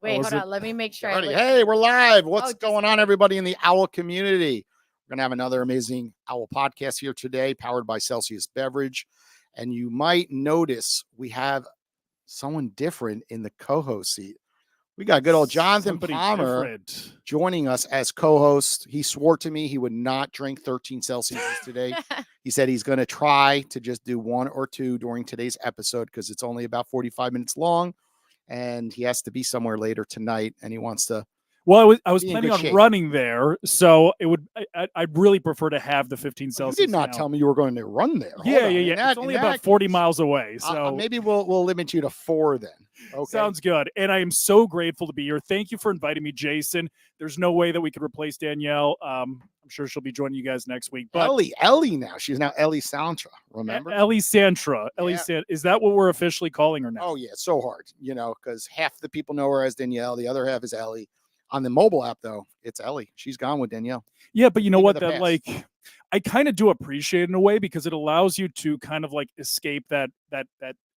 Wait, hold was it? on. Let me make sure. Hey, we're live. What's just going on, everybody in the Owwll community? We're going to have another amazing Owwll podcast here today, powered by Celsius Beverage. And you might notice we have someone different in the co-host seat. We got good old Jonathan Palmer joining us as co-host. He swore to me he would not drink 13 Celsius today. He said he's going to try to just do one or two during today's episode because it's only about 45 minutes long. And he has to be somewhere later tonight, and he wants to. Well, I was planning on running there, so it would. I'd really prefer to have the 15 Celsius. You did not tell me you were going to run there. Yeah. It's only about 40 miles away, so maybe we'll limit you to 4 then. Okay. Sounds good. And I am so grateful to be here. Thank you for inviting me, Jason. There's no way that we could replace Danielle. I'm sure she'll be joining you guys next week. But Ellie now. She's now Ellie Santra, remember? Ellie Santra. Is that what we're officially calling her now? Oh, yeah. It's so hard, because half the people know her as Danielle. The other half is Ellie. On the mobile app, though, it's Ellie. She's gone with Danielle. Yeah, but you know what? I kind of do appreciate it in a way because it allows you to kind of like escape that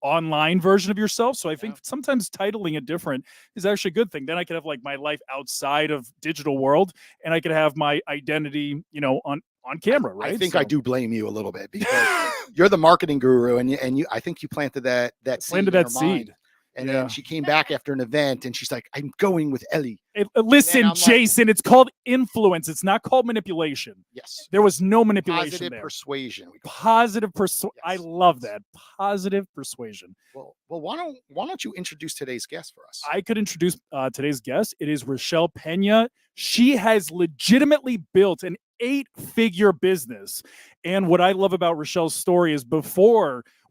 online version of yourself. So I think sometimes titling it different is actually a good thing. Then I could have like my life outside of digital world, and I could have my identity, on camera, right? I think I do blame you a little bit because you're the marketing guru, and you I think you planted that seed. And then she came back after an event and she's like, I'm going with Ellie. Listen, Jason, it's called influence. It's not called manipulation. Yes. There was no manipulation Positive there. Persuasion. Positive persuasion. Yes. I love that. Positive persuasion. Well, why don't you introduce today's guest for us? I could introduce today's guest. It is Richelle Peña. She has legitimately built an 8-figure business. And what I love about Richelle's story is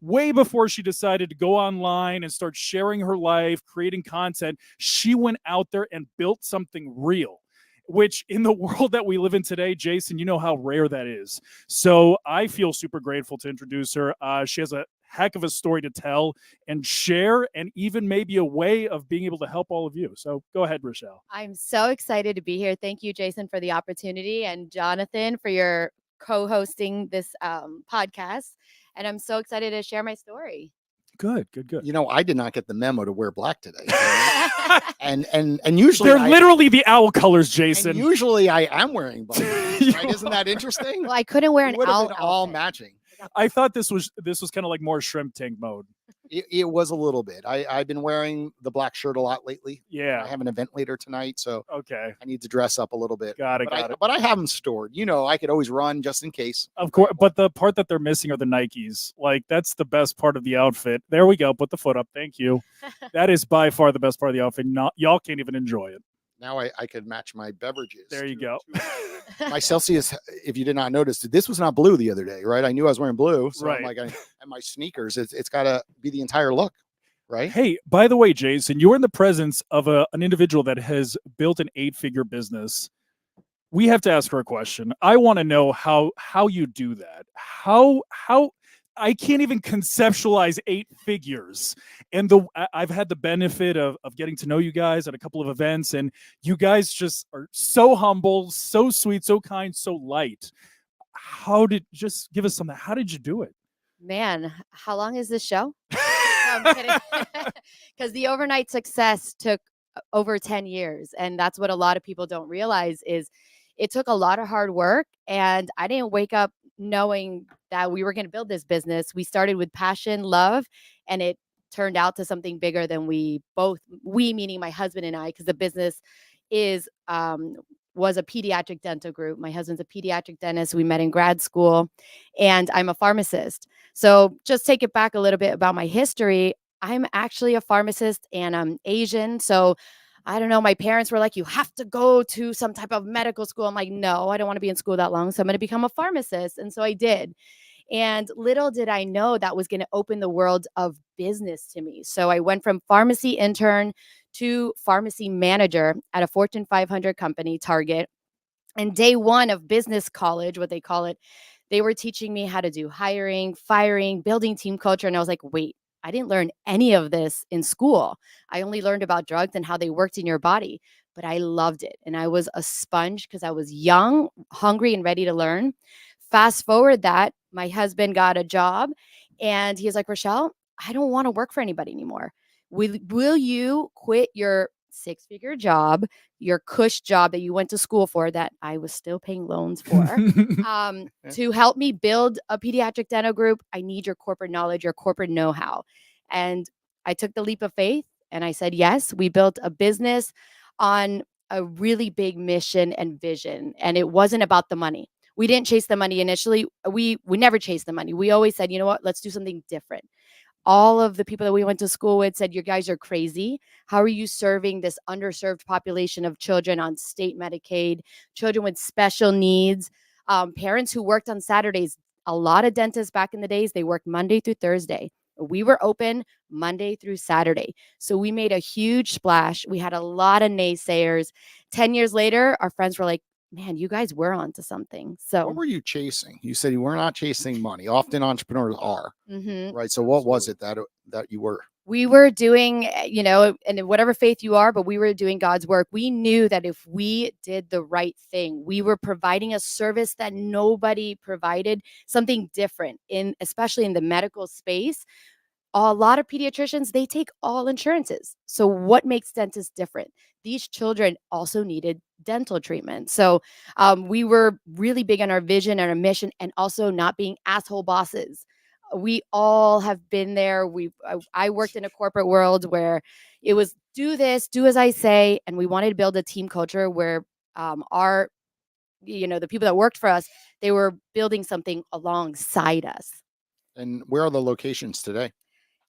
way before she decided to go online and start sharing her life, creating content, she went out there and built something real, which in the world that we live in today, Jason, you know how rare that is. So I feel super grateful to introduce her. She has a heck of a story to tell and share, and even maybe a way of being able to help all of you. So go ahead, Richelle. I'm so excited to be here. Thank you, Jason, for the opportunity, and Jonathan for your co-hosting this podcast. And I'm so excited to share my story. Good. I did not get the memo to wear black today. and usually they're literally the owl colors, Jason. And usually I am wearing black. Right? Isn't that interesting? Well, I couldn't wear an owl outfit. All matching. I thought this was kind of like more shrimp tank mode. It was a little bit. I've been wearing the black shirt a lot lately. Yeah. I have an event later tonight, so okay. I need to dress up a little bit. Got it. But I have them stored. I could always run just in case. Of course, but the part that they're missing are the Nikes. Like, that's the best part of the outfit. There we go. Put the foot up. Thank you. That is by far the best part of the outfit. Y'all can't even enjoy it. Now I could match my beverages. There you go. My Celsius, if you did not notice, this was not blue the other day, right? I knew I was wearing blue. So right. I'm like, and my sneakers, it's got to be the entire look, right? Hey, by the way, Jason, you're in the presence of an individual that has built an 8-figure business. We have to ask her a question. I want to know how you do that. How I can't even conceptualize 8 figures. And I've had the benefit of getting to know you guys at a couple of events, and you guys just are so humble, so sweet, so kind, so light. Just give us something. How did you do it? Man, how long is this show? No, I'm kidding. Because the overnight success took over 10 years. And that's what a lot of people don't realize is it took a lot of hard work. And I didn't wake up knowing that we were going to build this business. We started with passion, love, and it turned out to something bigger than we meaning my husband and I, because the business was a pediatric dental group. My husband's a pediatric dentist. We met in grad school, and I'm a pharmacist. So just take it back a little bit about my history. I'm actually a pharmacist, and I'm Asian. So I don't know. My parents were like, you have to go to some type of medical school. I'm like, no, I don't want to be in school that long. So I'm going to become a pharmacist. And so I did. And little did I know that was going to open the world of business to me. So I went from pharmacy intern to pharmacy manager at a Fortune 500 company, Target. And day one of business college, what they call it, they were teaching me how to do hiring, firing, building team culture. And I was like, wait, I didn't learn any of this in school. I only learned about drugs and how they worked in your body, but I loved it. And I was a sponge because I was young, hungry, and ready to learn. Fast forward that, my husband got a job and he's like, Richelle, I don't want to work for anybody anymore. Will you quit your six-figure job, your cush job that you went to school for that I was still paying loans for, to help me build a pediatric dental group, I need your corporate knowledge, your corporate know-how. And I took the leap of faith and I said, yes, we built a business on a really big mission and vision. And it wasn't about the money. We didn't chase the money initially. We never chased the money. We always said, you know what, let's do something different. All of the people that we went to school with said, you guys are crazy. How are you serving this underserved population of children on state Medicaid, children with special needs, parents who worked on Saturdays? A lot of dentists back in the days, they worked Monday through Thursday. We were open Monday through Saturday. So we made a huge splash. We had a lot of naysayers. 10 years later, our friends were like, man, you guys were onto something. So what were you chasing? You said you were not chasing money. Often entrepreneurs are, mhm. right? So what was it that you were? We were doing, and in whatever faith you are, but we were doing God's work. We knew that if we did the right thing, we were providing a service that nobody provided, something different especially in the medical space. A lot of pediatricians, they take all insurances. So what makes dentists different? These children also needed dental treatment. So we were really big on our vision and our mission, and also not being asshole bosses. We all have been there. I worked in a corporate world where it was do this, do as I say, and we wanted to build a team culture where the people that worked for us, they were building something alongside us. And where are the locations today?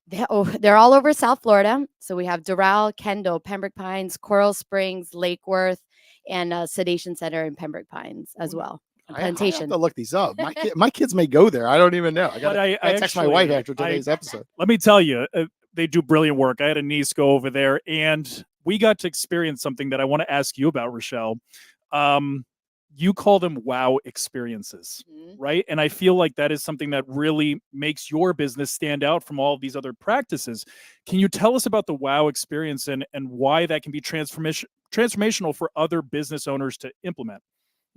They're all over South Florida. So we have Doral, Kendall, Pembroke Pines, Coral Springs, Lake Worth, and a sedation center in Pembroke Pines as well. I have Plantation. to look these up. My kids may go there. I don't even know. I got to text my wife actually- after today's episode. Let me tell you, they do brilliant work. I had a niece go over there, and we got to experience something that I want to ask you about, Richelle. You call them wow experiences, Mhm. right? And I feel like that is something that really makes your business stand out from all of these other practices. Can you tell us about the wow experience and why that can be transformational for other business owners to implement?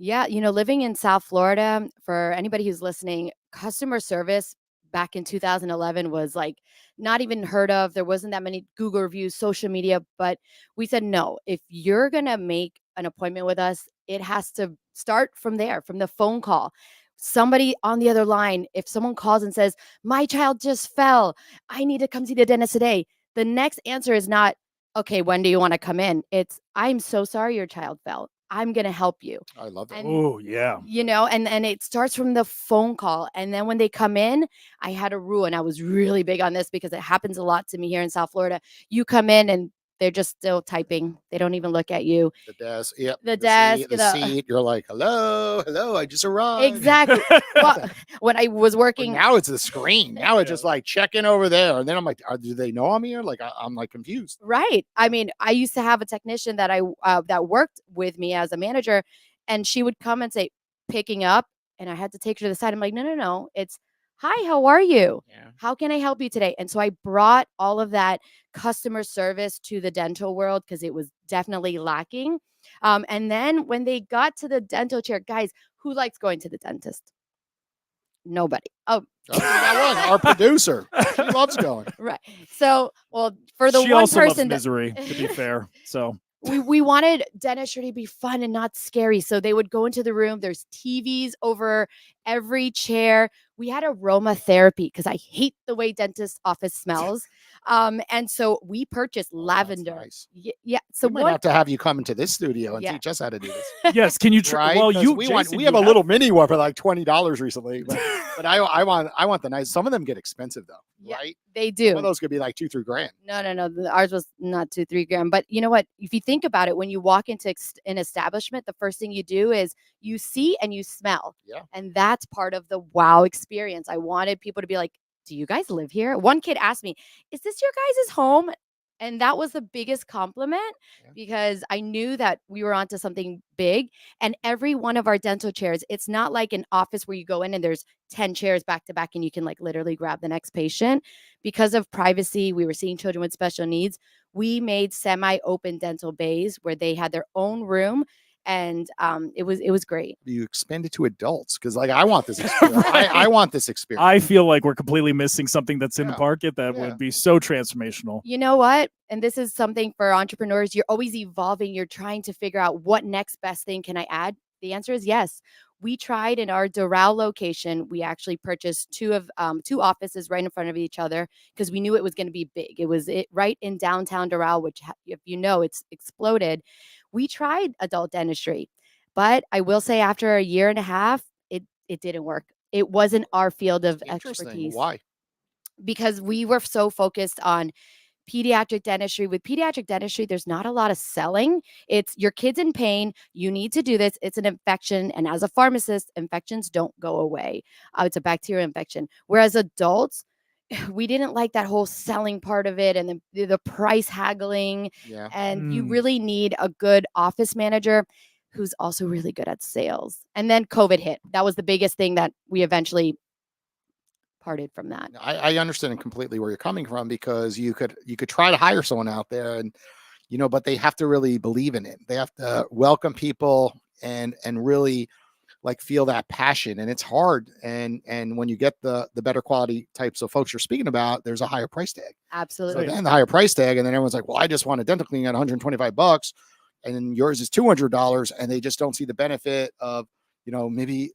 Yeah, living in South Florida, for anybody who's listening, customer service back in 2011 was like not even heard of. There wasn't that many Google reviews, social media, but we said, no, if you're going to make an appointment with us, it has to start from there, from the phone call. Somebody on the other line, if someone calls and says, my child just fell, I need to come see the dentist today, the next answer is not, okay, when do you want to come in? It's, I'm so sorry your child fell. I'm going to help you. I love that. Oh, yeah. And it starts from the phone call. And then when they come in, I had a rule, and I was really big on this because it happens a lot to me here in South Florida. You come in and they're just still typing. They don't even look at you. The desk. Yep. The desk. The seat. You're like, hello. I just arrived. Exactly. Well, when I was But working, now it's the screen. Now it's just like checking over there. And then I'm like, do they know I'm here? Like, I'm like confused. right. I mean, I used to have a technician that that worked with me as a manager, and she would come and say, picking up, and I had to take her to the side. I'm like, no. It's, hi, how are you? Yeah. How can I help you today? And so I brought all of that customer service to the dental world because it was definitely lacking. And then when they got to the dental chair, guys, who likes going to the dentist? Nobody. Oh, That one, our producer. She loves going. right. So, well, for the She one also loves person that misery, to be fair. So we wanted dentistry to be fun and not scary. So they would go into the room. There's TVs over every chair. We had aromatherapy because I hate the way dentist office smells. And so we purchased lavender. Nice. Yeah. So We might have to have you come into this studio and Yeah. teach us how to do this. yes, can you try? Right? Well, 'Cause we Jason, have you a little mini one for like $20 recently, but I want the nice. Some of them get expensive though, Yeah, right? they Some of do. those could be like $2-3 grand. No. Ours was not 2-3 grand. But you know what? If you think about it, when you walk into an establishment, the first thing you do is you see and you smell. Yeah. And that's part of the wow experience. I wanted people to be like, do you guys live here? One kid asked me, is this your guys' home? And that was the biggest compliment Yeah. because I knew that we were onto something big. And every one of our dental chairs, it's not like an office where you go in and there's 10 chairs back to back and you can like literally grab the next patient. Because of privacy, we were seeing children with special needs. We made semi-open dental bays where they had their own room and it was great. You expand it to adults because, like, I want this experience. I want this experience. I feel like we're completely missing something that's in the Yeah. market that Yeah. would be so transformational. You know what? And this is something for entrepreneurs. You're always evolving. You're trying to figure out what next best thing can I add? The answer is yes. We tried in our Doral location. We actually purchased two offices right in front of each other because we knew it was going to be big. It was right in downtown Doral, which, if you know, it's exploded. We tried adult dentistry, but I will say after a year and a half, it didn't work. It wasn't our field of Interesting. expertise Why? because we were so focused on pediatric dentistry. With pediatric dentistry, there's not a lot of selling. It's your kid's in pain. You need to do this. It's an infection. And as a pharmacist, infections don't go away. It's a bacterial infection. Whereas adults, we didn't like that whole selling part of it and the price haggling. Yeah. And you really need a good office manager who's also really good at sales. And then COVID hit. That was the biggest thing that we eventually parted from that. I understand completely where you're coming from because you could try to hire someone out there and but they have to really believe in it. They have to welcome people and really like feel that passion, and it's hard. And when you get the better quality types of folks you're speaking about, there's a higher price tag. So Absolutely. then the higher price tag, and then everyone's like, well, I just want a dental cleaning at $125, and then yours is $200, and they just don't see the benefit of maybe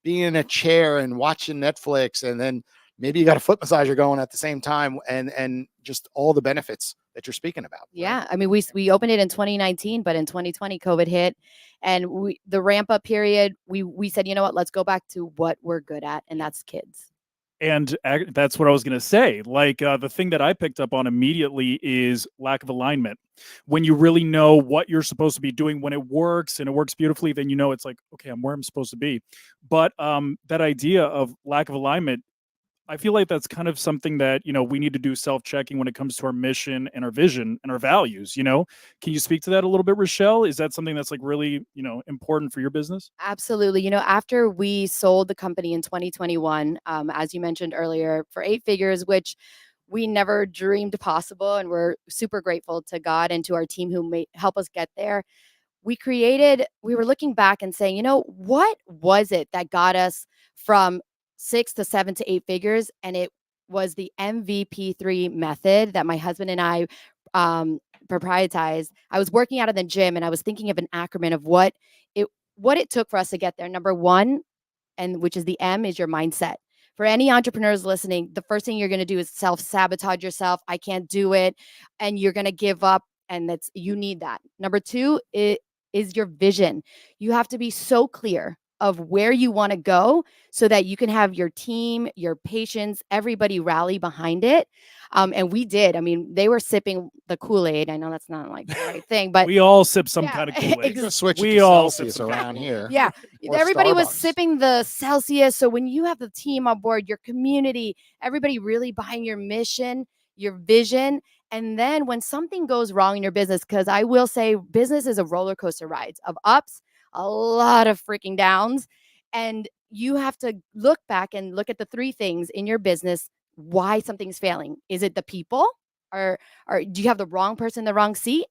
being in a chair and watching Netflix, and then maybe you got a foot massager going at the same time, and just all the benefits that you're speaking about. Right? Yeah, I mean, we opened it in 2019, but in 2020, COVID hit, and the ramp up period, we said, you know what, let's go back to what we're good at, and that's kids. And that's what I was going to say. Like the thing that I picked up on immediately is lack of alignment. When you really know what you're supposed to be doing, when it works and it works beautifully, then it's like, okay, I'm where I'm supposed to be. But that idea of lack of alignment, I feel like that's kind of something that, we need to do self-checking when it comes to our mission and our vision and our values, Can you speak to that a little bit, Richelle? Is that something that's like really, important for your business? Absolutely. After we sold the company in 2021, as you mentioned earlier, for 8 figures, which we never dreamed possible, and we're super grateful to God and to our team who help us get there. We were looking back and saying, what was it that got us from 6 to 7 to 8 figures? And it was the MVP3 method that my husband and I proprietized. I was working out of the gym and I was thinking of an acronym of what it took for us to get there. Number one, and which is the M, is your mindset. For any entrepreneurs listening, the first thing you're going to do is self-sabotage yourself. I can't do it. And you're going to give up. And you need that. Number two, it is your vision. You have to be so clear of where you want to go so that you can have your team, your patients, everybody rally behind it. And we did. I mean, they were sipping the Kool-Aid. I know that's not like the right thing, but we all sip some kind of Kool-Aid. You can switch it We to all sip Celsius some around here. yeah, Or everybody was Starbucks. sipping the Celsius. So when you have the team on board, your community, everybody really behind your mission, your vision, and then when something goes wrong in your business, because I will say business is a roller coaster ride of ups, a lot of freaking downs. And you have to look back and look at the 3 things in your business, why something's failing. Is it the people? Or do you have the wrong person in the wrong seat?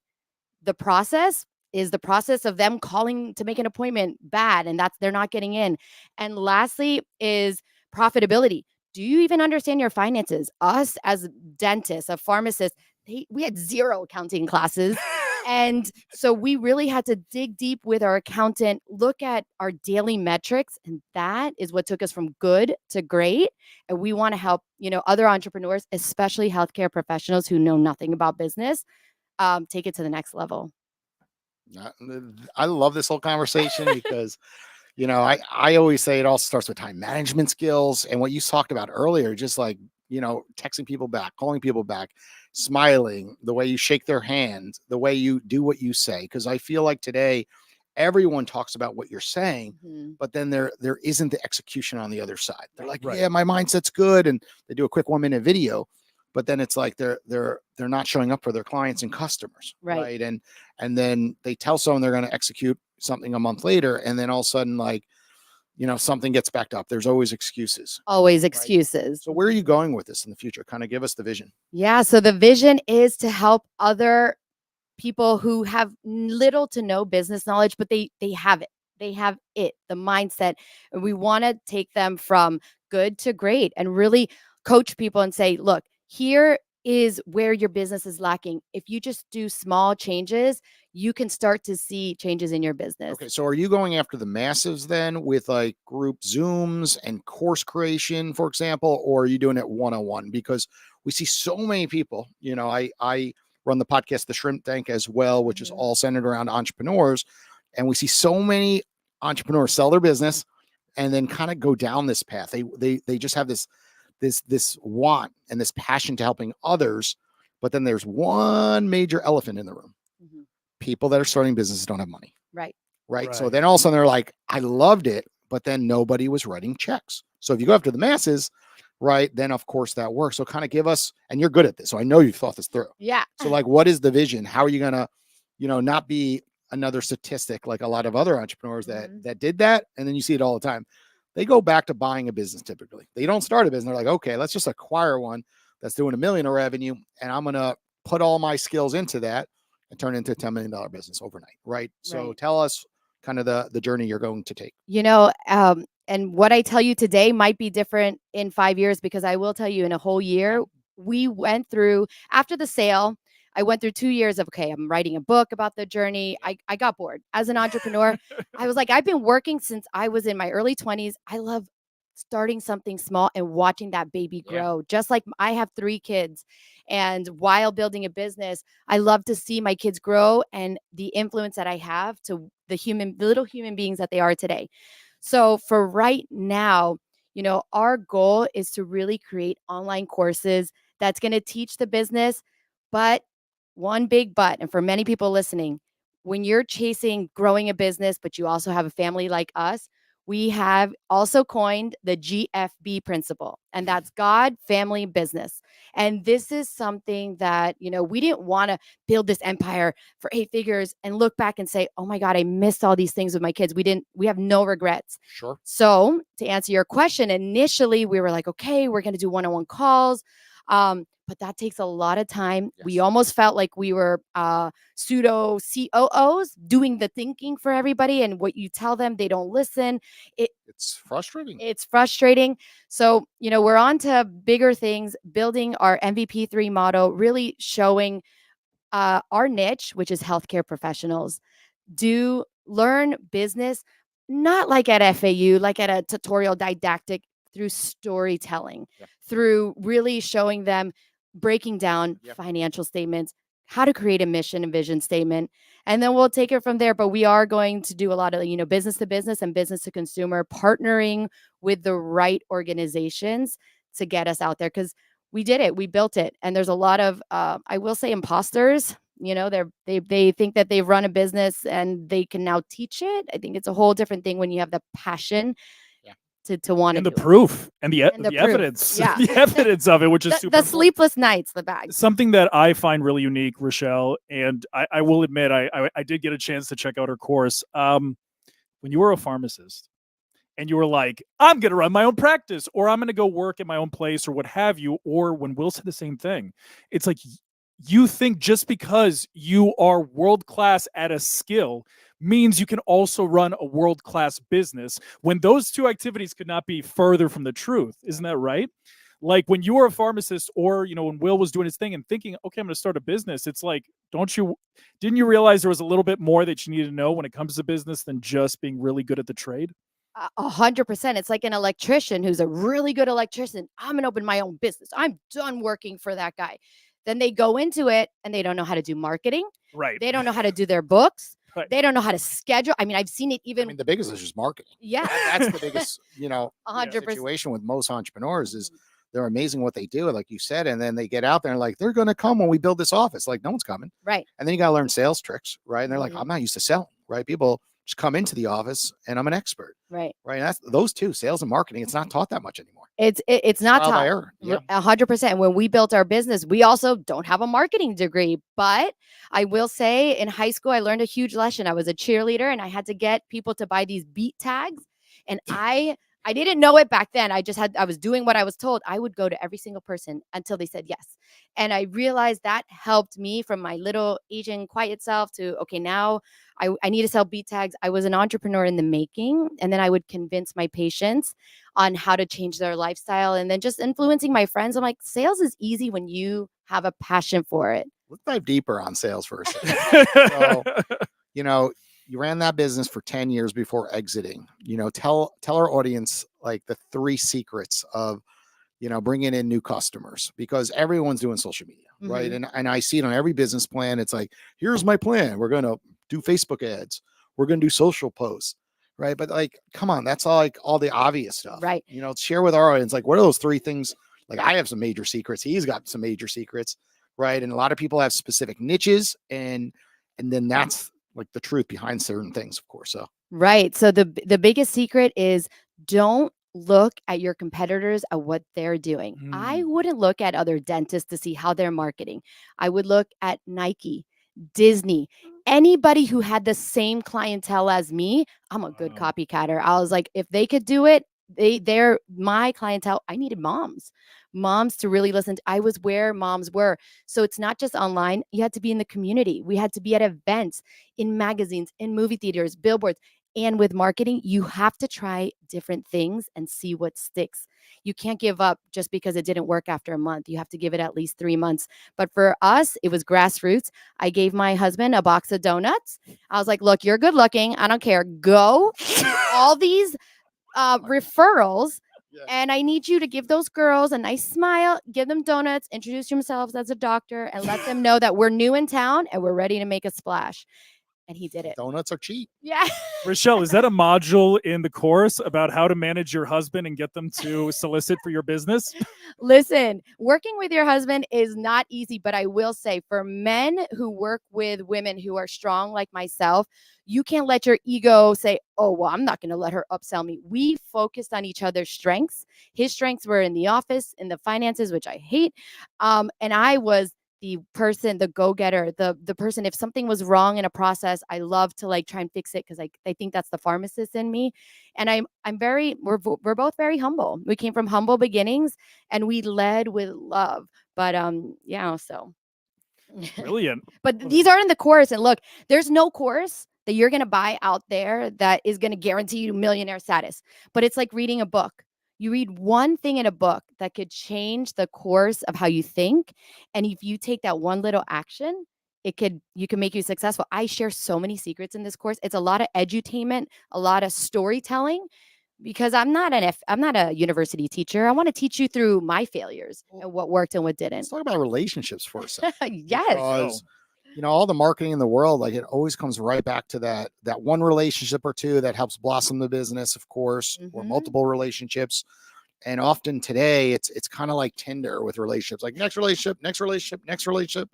The process? Is the process of them calling to make an appointment bad and they're not getting in? And lastly is profitability. Do you even understand your finances? Us as dentists, a pharmacist, we had 0 accounting classes. And so we really had to dig deep with our accountant, look at our daily metrics. And that is what took us from good to great. And we want to help, other entrepreneurs, especially healthcare professionals who know nothing about business, take it to the next level. I love this whole conversation because, I always say it all starts with time management skills. And what you talked about earlier, just like, texting people back, calling people back, smiling, the way you shake their hand, the way you do what you say. Because I feel like today, everyone talks about what you're saying, but then there isn't the execution on the other side. They're like, yeah, my mindset's good. And they do a quick 1-minute video, but then it's like they're not showing up for their clients and customers. Right. And then they tell someone they're going to execute something a month later. And then all of a sudden, like, something gets backed up. There's always excuses. Always excuses. So where are you going with this in the future? Kind of give us the vision. Yeah. So the vision is to help other people who have little to no business knowledge, but they have it. They have it, the mindset. And we want to take them from good to great and really coach people and say, look, here is where your business is lacking. If you just do small changes, you can start to see changes in your business. Okay, so are you going after the masses then with like group Zooms and course creation, for example, or are you doing it one-on-one? Because we see so many people, I run the podcast, The Shrimp Tank as well, which is all centered around entrepreneurs. And we see so many entrepreneurs sell their business and then kind of go down this path. They just have this want and this passion to helping others. But then there's one major elephant in the room. People that are starting businesses don't have money. Right. So then all of a sudden they're like, I loved it, but then nobody was writing checks. So if you go after the masses, right, then of course that works. So kind of give us, and you're good at this, so I know you've thought this through. Yeah. So like, what is the vision? How are you gonna, not be another statistic like a lot of other entrepreneurs that did that, and then you see it all the time. They go back to buying a business typically. They don't start a business. They're like, okay, let's just acquire one that's doing $1 million in revenue, and I'm gonna put all my skills into that and turn it into a $10 million business overnight, right? So tell us kind of the journey you're going to take. And what I tell you today might be different in 5 years, because I will tell you in a whole year, we went through, after the sale, I went through 2 years of, okay, I'm writing a book about the journey. I got bored as an entrepreneur. I was like, I've been working since I was in my early 20s. I love starting something small and watching that baby grow. Just like I have 3 kids. And while building a business, I love to see my kids grow and the influence that I have to the little human beings that they are today. So for right now, our goal is to really create online courses that's going to teach the business. But one big but, and for many people listening, when you're chasing growing a business, but you also have a family like us, we have also coined the GFB principle, and that's God, family, business. And this is something that, we didn't want to build this empire for 8 figures and look back and say, oh my God, I missed all these things with my kids. We have no regrets. Sure. So to answer your question, initially we were like, okay, we're going to do one-on-one calls. But that takes a lot of time. Yes. We almost felt like we were pseudo COOs doing the thinking for everybody. And what you tell them, they don't listen. It's frustrating. It's frustrating. So, we're on to bigger things, building our MVP3 model, really showing our niche, which is healthcare professionals, learn business, not like at FAU, like at a tutorial didactic, through storytelling, through really showing them, breaking down financial statements, how to create a mission and vision statement, and then we'll take it from there. But we are going to do a lot of, business to business and business to consumer, partnering with the right organizations to get us out there, because we did it, we built it. And there's a lot of, I will say, imposters. They think that they've run a business and they can now teach it. I think it's a whole different thing when you have the passion to want to and the proof and the evidence, the evidence of it, which is super the sleepless nights, the bag. Something that I find really unique, Richelle, and I will admit, I did get a chance to check out her course. When you were a pharmacist and you were like, I'm going to run my own practice, or I'm going to go work at my own place, or what have you, or when Will said the same thing, it's like, you think just because you are world-class at a skill means you can also run a world-class business, when those two activities could not be further from the truth. Isn't that right? Like when you were a pharmacist, or, when Will was doing his thing and thinking, okay, I'm going to start a business. It's like, didn't you realize there was a little bit more that you needed to know when it comes to business than just being really good at the trade? 100%. It's like an electrician who's a really good electrician. I'm going to open my own business. I'm done working for that guy. Then they go into it and they don't know how to do marketing. Right. They don't know how to do their books. Right. They don't know how to schedule. I mean, I've seen it even. The biggest is just marketing. Yeah. That's the biggest, 100%. situation with most entrepreneurs is they're amazing what they do, like you said, and then they get out there and like, they're going to come when we build this office. Like, no one's coming. Right. And then you got to learn sales tricks, right? And they're like, I'm not used to selling, right? People just come into the office and I'm an expert. Right. Right. And that's those two, sales and marketing. It's not taught that much anymore. It's not Trial by taught. error. 100%. When we built our business, we also don't have a marketing degree, but I will say in high school, I learned a huge lesson. I was a cheerleader and I had to get people to buy these beat tags. And I I didn't know it back then. I was doing what I was told. I would go to every single person until they said yes. And I realized that helped me from my little Asian quiet self to, okay, now I need to sell beat tags. I was an entrepreneur in the making. And then I would convince my patients on how to change their lifestyle and then just influencing my friends. I'm like, sales is easy when you have a passion for it. Let's dive deeper on sales for a second. So, you know, you ran that business for 10 years before exiting. You know, tell our audience like the 3 secrets of, you know, bringing in new customers, because everyone's doing social media, right? Mhm. And I see it on every business plan. It's like, here's my plan. We're going to do Facebook ads. We're going to do social posts, right? But like, come on, that's all the obvious stuff, Right. You know, share with our audience, like, what are those 3 things? Like, I have some major secrets. He's got some major secrets, right? And a lot of people have specific niches, and then that's like the truth behind certain things, of course. So Right. So the biggest secret is don't look at your competitors at what they're doing. I wouldn't look at other dentists to see how they're marketing. I would look at Nike, Disney, anybody who had the same clientele as me. I'm a good Wow. copycatter. I was like, if they could do it, they're my clientele. I needed moms to really listen. I was where moms were. So it's not just online. You had to be in the community. We had to be at events, in magazines, in movie theaters, billboards. And with marketing, you have to try different things and see what sticks. You can't give up just because it didn't work after a month. You have to give it at least 3 months. But for us, it was grassroots. I gave my husband a box of donuts. I was like, look, you're good looking. I don't care. Go. All these referrals. Yeah. And I need you to give those girls a nice smile, give them donuts, introduce yourselves as a doctor, and let them know that we're new in town and we're ready to make a splash. And he did it. donuts are cheap. Yeah. Richelle, is that a module in the course about how to manage your husband and get them to solicit for your business? Listen, working with your husband is not easy, but I will say for men who work with women who are strong like myself, you can't let your ego say, oh, well, I'm not going to let her upsell me. We focused on each other's strengths. His strengths were in the office, in the finances, which I hate. And I was the person, the go-getter, the person, if something was wrong in a process, I love to like try and fix it because I think that's the pharmacist in me. And we're both very humble. We came from humble beginnings and we led with love. But yeah, so Brilliant. but these are in the course. And look, there's no course that you're gonna buy out there that is gonna guarantee you millionaire status. But it's like reading a book. You read one thing in a book that could change the course of how you think. And if you take that one little action, you can make you successful. I share so many secrets in this course. It's a lot of edutainment, a lot of storytelling, because I'm not a university teacher. I want to teach you through my failures and what worked and what Let's didn't. talk about relationships for a second. Yes. Because, you know, all the marketing in the world, like, it always comes right back to that one relationship or two that helps blossom the business, of course, or Mhm. multiple relationships. And often today it's kind of like Tinder with relationships, like next relationship, next relationship, next relationship.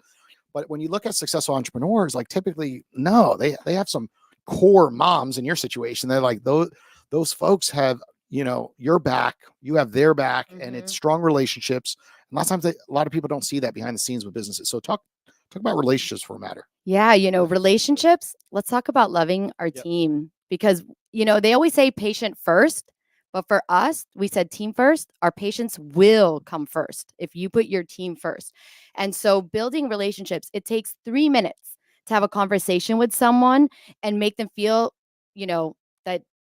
But when you look at successful entrepreneurs, like, typically, no, they have some core moms in your situation. They're like, those folks have, you know, your back, you have their back, and it's Mhm. strong relationships. And a lot of times a lot of people don't see that behind the scenes with businesses. So talk about relationships for a matter. Yeah, relationships. Let's talk about loving our Yep. team because, they always say patient first, but for us, we said team first. Our patients will come first if you put your team first. And so building relationships, it takes 3 minutes to have a conversation with someone and make them feel, you know,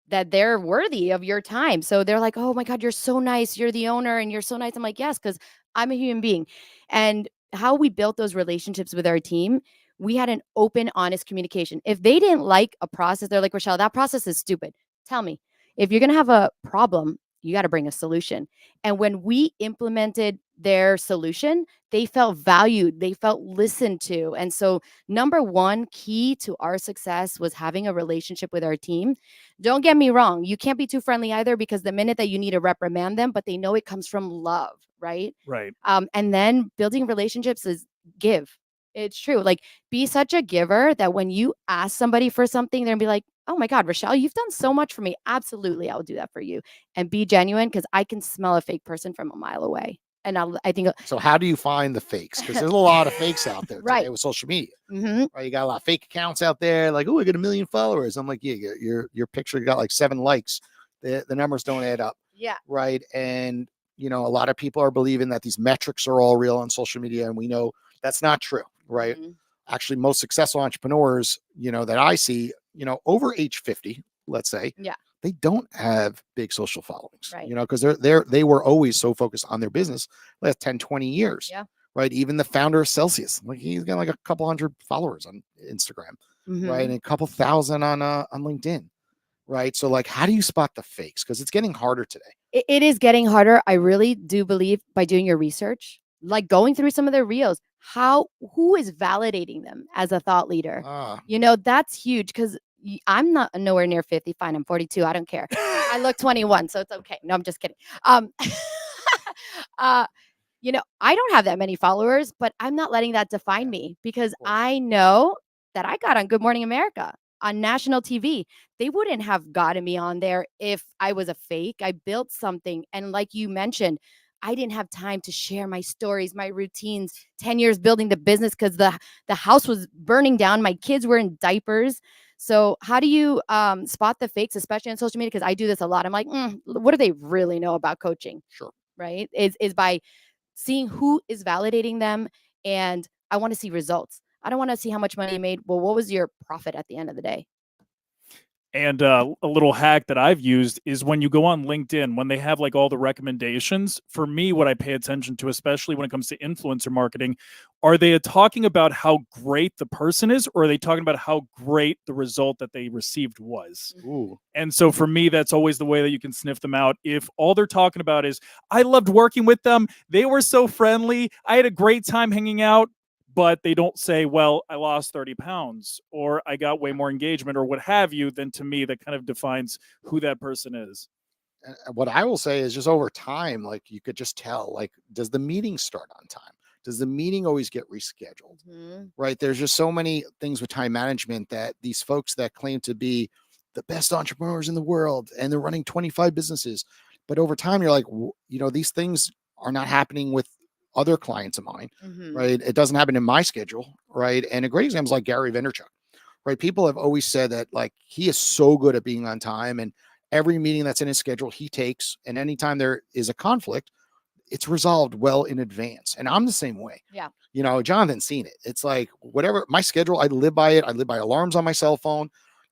that they're worthy of your time. So they're like, "Oh my god, you're so nice. You're the owner and you're so nice." I'm like, "Yes, cuz I'm a human being." And how we built those relationships with our team, we had an open, honest communication. If they didn't like a process, they're like, Richelle, that process is stupid. Tell me. If you're going to have a problem, you got to bring a solution. And when we implemented their solution, they felt valued, they felt listened to. And so, number one key to our success was having a relationship with our team. Don't get me wrong, you can't be too friendly either because the minute that you need to reprimand them, but they know it comes from love, right? Right. And then building relationships is give. It's true. Like, be such a giver that when you ask somebody for something, they're gonna be like, oh my God, Richelle, you've done so much for me. Absolutely, I'll do that for you. And be genuine because I can smell a fake person from a mile away. And I think, So how do you find the fakes? Because there's a lot of fakes out there today right. with social media. Mhm. Right? You got a lot of fake accounts out there, like, oh, I got 1 million followers. I'm like, yeah, your picture got like 7 likes. The numbers don't add up. Yeah. Right. And, you know, a lot of people are believing that these metrics are all real on social media. And we know that's not true. Right. Mhm. Actually, most successful entrepreneurs, you know, that I see, you know, over age 50, let's say, Yeah. they don't have big social followings, Right. you know, because they were always so focused on their business last 10, 20 years. Yeah. Right. Even the founder of Celsius, like he's got like a couple hundred followers on Instagram, right, Mhm. and a couple thousand on LinkedIn. Right. So like, how do you spot the fakes? Because it's getting harder today. It is getting harder. I really do believe by doing your research, like going through some of their reels, who is validating them as a thought leader? Ah, You know, that's huge because I'm not nowhere near 50. Fine, I'm 42. I don't care. I look 21, so it's okay. No, I'm just kidding. uh, you know, I don't have that many followers, but I'm not letting that define me because course. I know that I got on Good Morning America on national TV. They wouldn't have gotten me on there if I was a fake. I built something. And like you mentioned, I didn't have time to share my stories, my routines, 10 years building the business because the house was burning down. My kids were in diapers. So how do you spot the fakes, especially on social media? Because I do this a lot. I'm like, what do they really know about coaching? Sure. Right? Is by seeing who is validating them, and I want to see results. I don't want to see how much money you made. Well, what was your profit at the end of the day? And a little hack that I've used is when you go on LinkedIn, when they have like all the recommendations, for me, what I pay attention to, especially when it comes to influencer marketing, are they talking about how great the person is, or are they talking about how great the result that they received was? Ooh. And so for me, that's always the way that you can sniff them out. If all they're talking about is, I loved working with them, they were so friendly, I had a great time hanging out, but they don't say, well, I lost 30 pounds or I got way more engagement or what have you, then to me, that kind of defines who that person is. And what I will say is just over time, like you could just tell, like, does the meeting start on time? Does the meeting always get rescheduled? Mhm. Right. There's just so many things with time management that these folks that claim to be the best entrepreneurs in the world and they're running 25 businesses. But over time, you're like, you know, these things are not happening with other clients of mine. Mhm. Right. It doesn't happen in my schedule. Right. And a great example is like Gary Vaynerchuk. Right. People have always said that like he is so good at being on time and every meeting that's in his schedule he takes. And anytime there is a conflict, it's resolved well in advance. And I'm the same way. Yeah. You know, Jonathan's seen it. It's like whatever my schedule, I live by it. I live by alarms on my cell phone.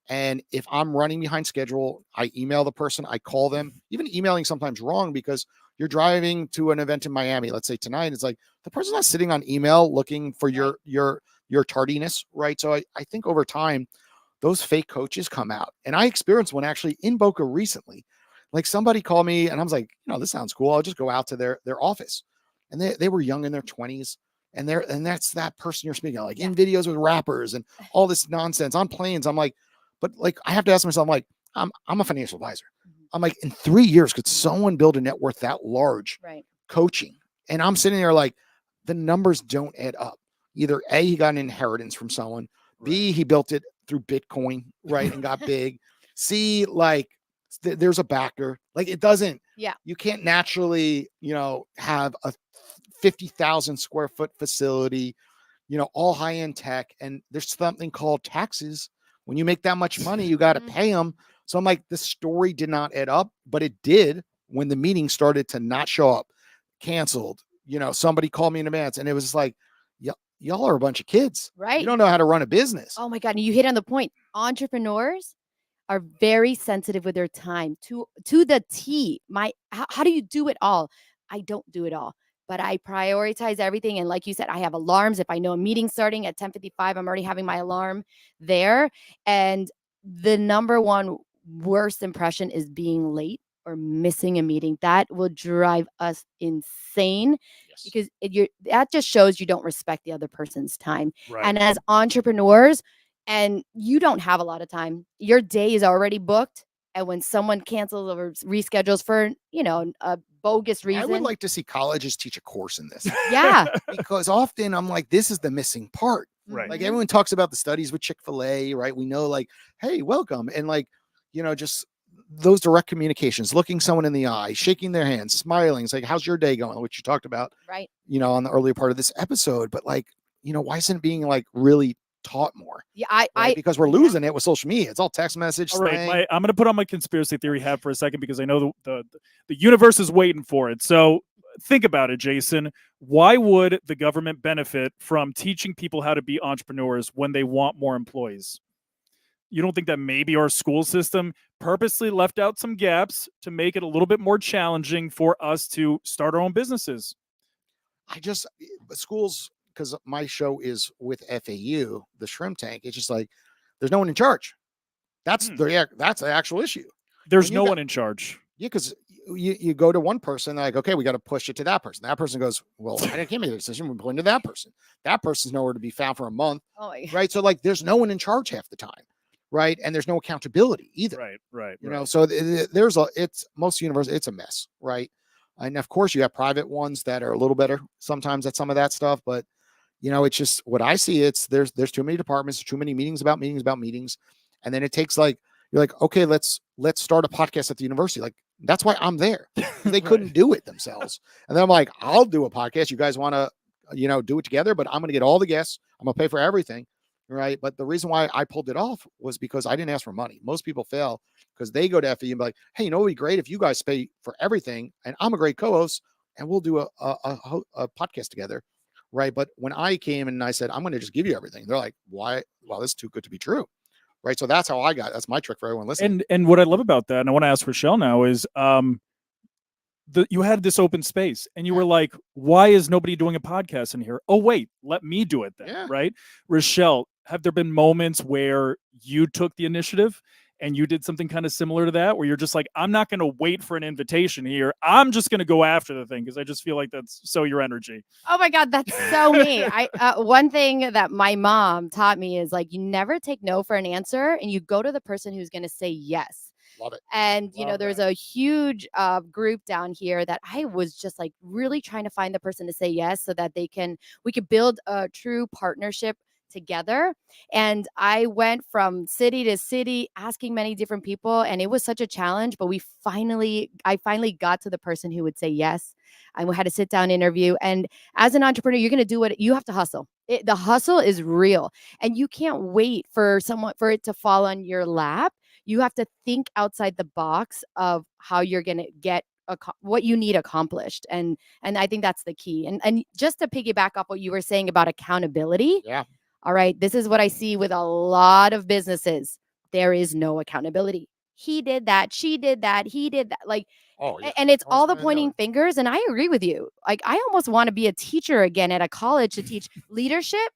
And if I'm running behind schedule, I email the person, I call them, even emailing sometimes wrong because you're driving to an event in Miami. Let's say tonight, it's like the person's not sitting on email looking for your tardiness, right? So I think over time, those fake coaches come out. And I experienced one actually in Boca recently. Like somebody called me and I was like, you know, this sounds cool. I'll just go out to their office. And they were young in their 20s. And that's that person you're speaking of, like in videos with rappers and all this nonsense on planes. I'm like, but like I have to ask myself, I'm like, I'm a financial advisor. Mhm. I'm like, in 3 years, could someone build a net worth that large Right. coaching? And I'm sitting there like the numbers don't add up. Either A, he got an inheritance from someone, B, he built it through Bitcoin, right? And got big. C, like there's a backer. Like it doesn't, Yeah. you can't naturally, you know, have a 50,000 square foot facility, you know, all high end tech. And there's something called taxes. When you make that much money, you got to Mhm. pay them. So I'm like, the story did not add up, but it did when the meeting started to not show up, canceled. You know, somebody called me in advance and it was like, y'all are a bunch of kids. You Right. don't know how to run a business. Oh my God. And you hit on the point. Entrepreneurs are very sensitive with their time to the T. How do you do it all? I don't do it all, but I prioritize everything. And like you said, I have alarms. If I know a meeting starting at 10:55, I'm already having my alarm there. And the number one worst impression is being late or missing a meeting. That will drive us insane Yes. because that just shows you don't respect the other person's time. Right. And as entrepreneurs, and you don't have a lot of time. Your day is already booked. And when someone cancels or reschedules for, you know, a bogus reason. I would like to see colleges teach a course in this. Yeah. Because often I'm like, this is the missing part. Right. Like Mhm. everyone talks about the studies with Chick-fil-A, right? We know like, hey, welcome. And like, you know, just those direct communications, looking someone in the eye, shaking their hand, smiling. It's like, how's your day going? Which you talked about, Right. you know, on the earlier part of this episode. But like, you know, why isn't it being like really taught more. Yeah, Right? Because we're losing it with social media. It's all text message. All right, I'm going to put on my conspiracy theory hat for a second because I know the universe is waiting for it. So think about it, Jason. Why would the government benefit from teaching people how to be entrepreneurs when they want more employees? You don't think that maybe our school system purposely left out some gaps to make it a little bit more challenging for us to start our own businesses? Schools, because my show is with FAU, the shrimp tank, it's just like there's no one in charge. That's the actual issue. There's no one in charge. Yeah, because you go to one person, like, okay, we got to push it to that person. That person goes, well, I can't make a decision. We're going to that person. That person's nowhere to be found for a month. Right. So like there's no one in charge half the time. Right. And there's no accountability either. Right. You know, so it's most universities, it's a mess. Right. And of course you have private ones that are a little better sometimes at some of that stuff. But, you know, it's just what I see. There's too many departments, too many meetings about meetings. And then it takes like, you're like, okay, let's start a podcast at the university. Like, that's why I'm there. They couldn't do it themselves. And then I'm like, I'll do a podcast. You guys want to, do it together, but I'm going to get all the guests. I'm going to pay for everything. Right. But the reason why I pulled it off was because I didn't ask for money. Most people fail because they go to FE and be like, hey, it'd be great if you guys pay for everything. And I'm a great co-host and we'll do a podcast together. Right. But when I came and I said, I'm going to just give you everything, they're like, why? Well, this is too good to be true. Right. So that's how that's my trick for everyone listening. And what I love about that, and I want to ask Richelle now, is you had this open space and you were like, why is nobody doing a podcast in here? Oh, wait, let me do it then. Yeah. Right. Richelle, have there been moments where you took the initiative and you did something kind of similar to that, where you're just like, I'm not going to wait for an invitation here. I'm just going to go after the thing because I just feel like that's so your energy. Oh my God, that's so me. One thing that my mom taught me is like, you never take no for an answer and you go to the person who's going to say yes. Love it. And, there's a huge group down here that I was just like really trying to find the person to say yes so that we could build a true partnership together. And I went from city to city asking many different people, and it was such a challenge, but I finally got to the person who would say yes. I had a sit down interview, and as an entrepreneur, you're going to do what you have to hustle. The hustle is real, and you can't wait for it to fall on your lap. You have to think outside the box of how you're going to get what you need accomplished. And I think that's the key. And just to piggyback off what you were saying about accountability. Yeah. All right. This is what I see with a lot of businesses. There is no accountability. He did that. She did that. He did that. Like, and it's all the pointing fingers. And I agree with you. Like, I almost want to be a teacher again at a college to teach leadership,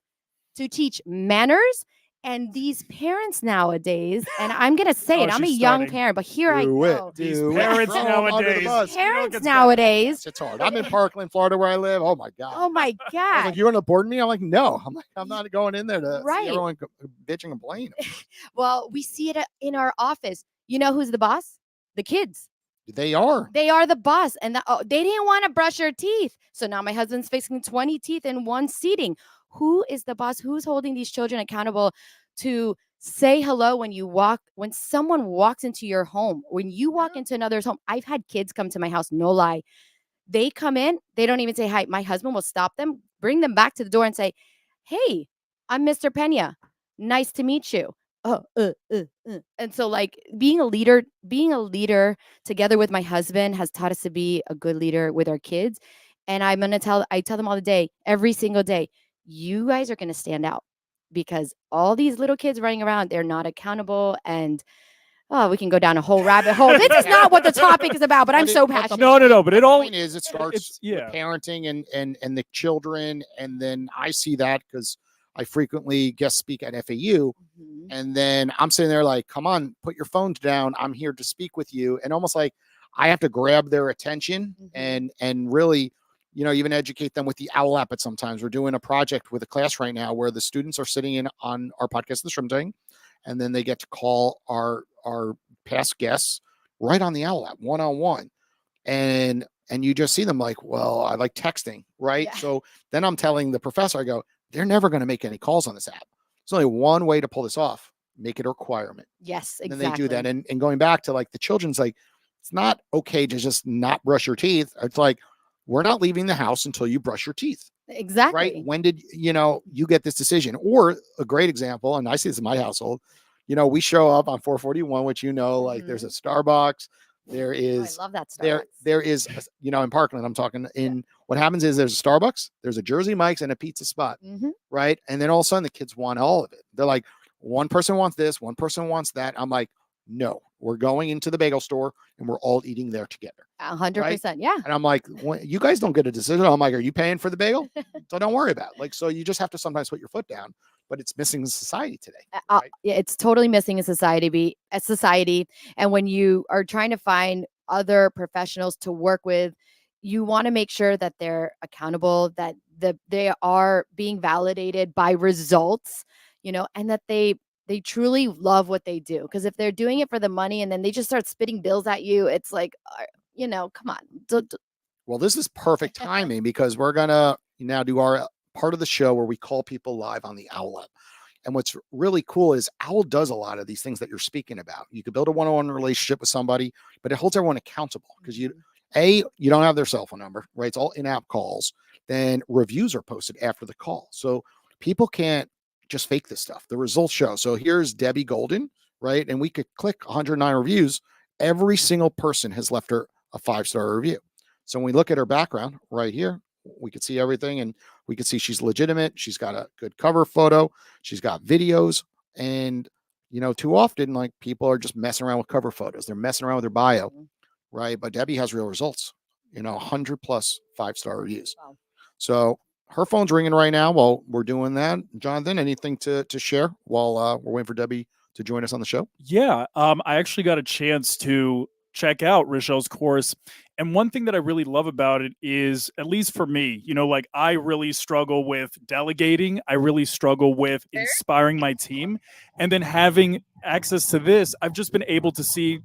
to teach manners. And these parents nowadays, and I'm going to say it, I'm a young parent, but here I go. These parents nowadays. It's hard. I'm in Parkland, Florida, where I live. Oh my God. Oh my God. I was like, you want to board me? I'm like, no. I'm not going in there to see everyone bitch and complain. Well, we see it in our office. You know who's the boss? The kids. They are the boss. And they didn't want to brush their teeth. So now my husband's facing 20 teeth in one seating. Who is the boss? Who's holding these children accountable to say hello when someone walks into your home, when you walk into another's home? I've had kids come to my house, no lie. They come in, they don't even say hi. My husband will stop them, bring them back to the door and say, hey, I'm Mr. Peña. Nice to meet you. And so like being a leader together with my husband has taught us to be a good leader with our kids. And I tell them all the day, every single day, you guys are going to stand out because all these little kids running around, they're not accountable. And we can go down a whole rabbit hole. This is not what the topic is about, but I'm so passionate. No, but it starts with parenting and the children. And then I see that because I frequently guest speak at FAU. Mm-hmm. And then I'm sitting there like, come on, put your phones down. I'm here to speak with you. And almost like I have to grab their attention and really, even educate them with the Owwll app. At sometimes we're doing a project with a class right now where the students are sitting in on our podcast, The Shrimp Tank, and then they get to call our past guests right on the Owwll app, one-on-one. And you just see them like, well, I like texting, right? Yeah. So then I'm telling the professor, I go, they're never going to make any calls on this app. There's only one way to pull this off, make it a requirement. Yes, exactly. And then they do that. And going back to like the children's like, it's not okay to just not brush your teeth. It's like, we're not leaving the house until you brush your teeth. Exactly. When did you get this decision? Or a great example, and I see this in my household, we show up on 441, which like there's a Starbucks, there I is love that there Starbucks. there is in Parkland, I'm talking in what happens is there's a Starbucks, there's a Jersey Mike's, and a pizza spot, right? And then all of a sudden the kids want all of it. They're like, one person wants this, one person wants that. I'm like, no, we're going into the bagel store and we're all eating there together. 100%. Yeah. And I'm like, you guys don't get a decision. I'm like, are you paying for the bagel? So don't worry about it. So you just have to sometimes put your foot down, but it's missing in society today. Right? Yeah, it's totally missing in society. And when you are trying to find other professionals to work with, you want to make sure that they're accountable, that they are being validated by results, and that they truly love what they do. Because if they're doing it for the money and then they just start spitting bills at you, it's like, come on. Well, this is perfect timing because we're going to now do our part of the show where we call people live on the Owwll app. And what's really cool is Owwll does a lot of these things that you're speaking about. You could build a one-on-one relationship with somebody, but it holds everyone accountable because you don't have their cell phone number, right? It's all in-app calls. Then reviews are posted after the call. So people can't just fake this stuff. The results show. So here's Debbie Golden, right? And we could click 109 reviews. Every single person has left her a 5-star review. So when we look at her background right here, we could see everything and we could see she's legitimate. She's got a good cover photo. She's got videos. And, too often, like people are just messing around with cover photos. They're messing around with their bio, right? But Debbie has real results, 100 plus 5-star reviews. Wow. So her phone's ringing right now while we're doing that. Jonathan, anything to share while we're waiting for Debbie to join us on the show? Yeah. I actually got a chance to check out Richelle's course. And one thing that I really love about it is, at least for me, I really struggle with delegating. I really struggle with inspiring my team. And then having access to this, I've just been able to see,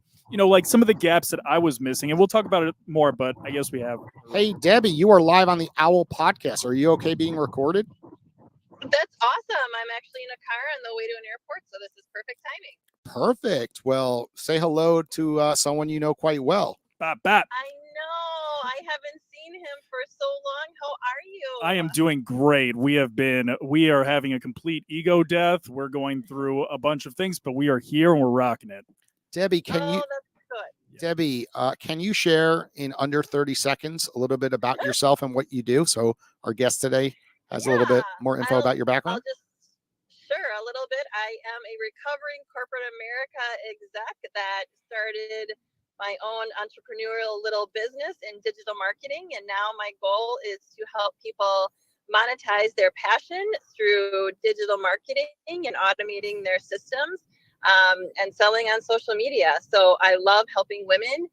some of the gaps that I was missing. And we'll talk about it more, but I guess we have. Hey, Debbie, you are live on the Owwll podcast. Are you okay being recorded? That's awesome. I'm actually in a car on the way to an airport, so this is perfect timing. Perfect. Well, say hello to someone you know quite well. Bap, bap. I know. I haven't seen him for so long. How are you? I am doing great. We are having a complete ego death. We're going through a bunch of things, but we are here and we're rocking it. Debbie, that's good. Debbie, can you share in under 30 seconds a little bit about yourself and what you do? So our guest today has a little bit more info about your background. Sure, a little bit. I am a recovering corporate America exec that started my own entrepreneurial little business in digital marketing. And now my goal is to help people monetize their passion through digital marketing and automating their systems and selling on social media. So I love helping women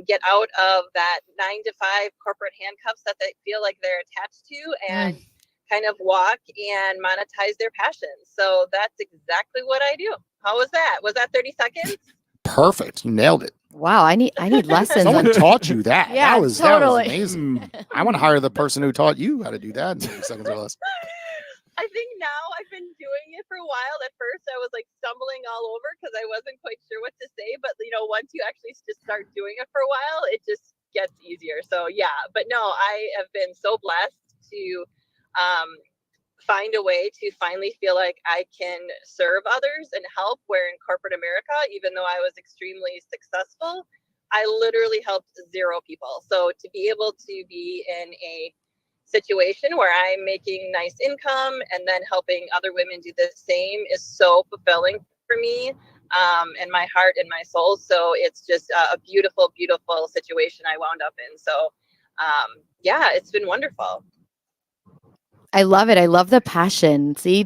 get out of that 9-to-5 corporate handcuffs that they feel like they're attached to and kind of walk and monetize their passions. So that's exactly what I do. How was that? Was that 30 seconds? Perfect. You nailed it. Wow, I need lessons. Someone taught you that. Yeah, that was amazing. I want to hire the person who taught you how to do that in 30 seconds or less. I think now I've been doing it for a while. At first I was like stumbling all over because I wasn't quite sure what to say. But once you actually just start doing it for a while, it just gets easier. So yeah, but no, I have been so blessed to find a way to finally feel like I can serve others and help, where in corporate America, even though I was extremely successful, I literally helped 0 people. So to be able to be in a situation where I'm making nice income and then helping other women do the same is so fulfilling for me and my heart and my soul. So it's just a beautiful, beautiful situation I wound up in. So yeah, it's been wonderful. I love it. I love the passion. See,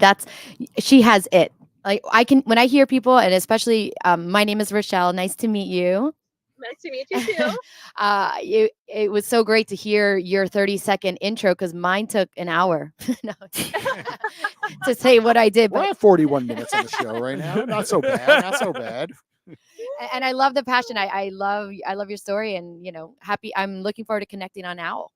she has it. Like when I hear people, and especially, my name is Richelle. Nice to meet you. Nice to meet you too. It was so great to hear your 30-second intro because mine took an hour to say what I did. We're at 41 minutes on the show right now. Not so bad. Not so bad. And I love the passion. I love your story, and happy. I'm looking forward to connecting on Owwll.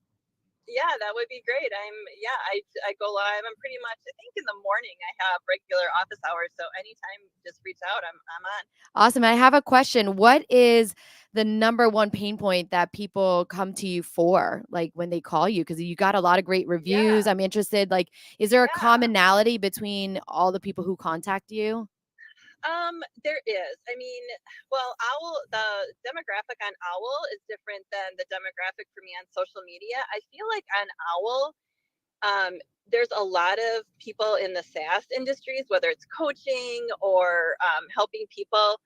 Yeah, that would be great. I go live. I'm pretty much, I think in the morning I have regular office hours. So anytime, just reach out. I'm on. Awesome. I have a question. What is the number one pain point that people come to you for, like when they call you? Because you got a lot of great reviews. Yeah. I'm interested. Like, is there a Yeah. commonality between all the people who contact you? There is. I mean, well, the demographic on Owwll is different than the demographic for me on social media. I feel like on Owwll, there's a lot of people in the SaaS industries, whether it's coaching or helping people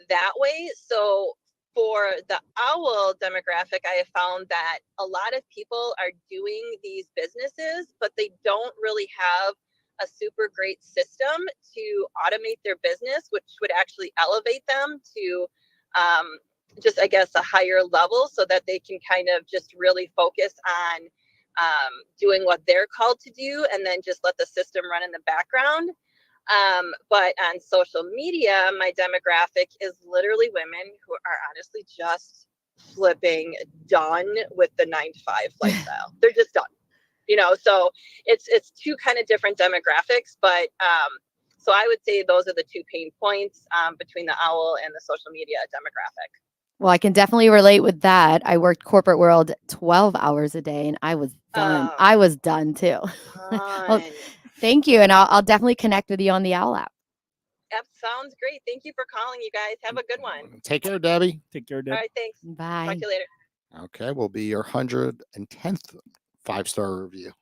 that way. So for the Owwll demographic, I have found that a lot of people are doing these businesses, but they don't really have a super great system to automate their business, which would actually elevate them to just, I guess, a higher level so that they can kind of just really focus on doing what they're called to do and then just let the system run in the background. But on social media, my demographic is literally women who are honestly just flipping done with the 9-to-5 lifestyle. They're just done, so it's two kind of different demographics, but so I would say those are the two pain points between the Owwll and the social media demographic. Well, I can definitely relate with that. I worked corporate world 12 hours a day and I was done. I was done too. Well, thank you. And I'll definitely connect with you on the Owwll app. That sounds great. Thank you for calling, you guys. Have a good one. Take care, Debbie. Take care, All Deb. right, thanks. Bye. Talk to you later. Okay, will be your 110th 5-star review.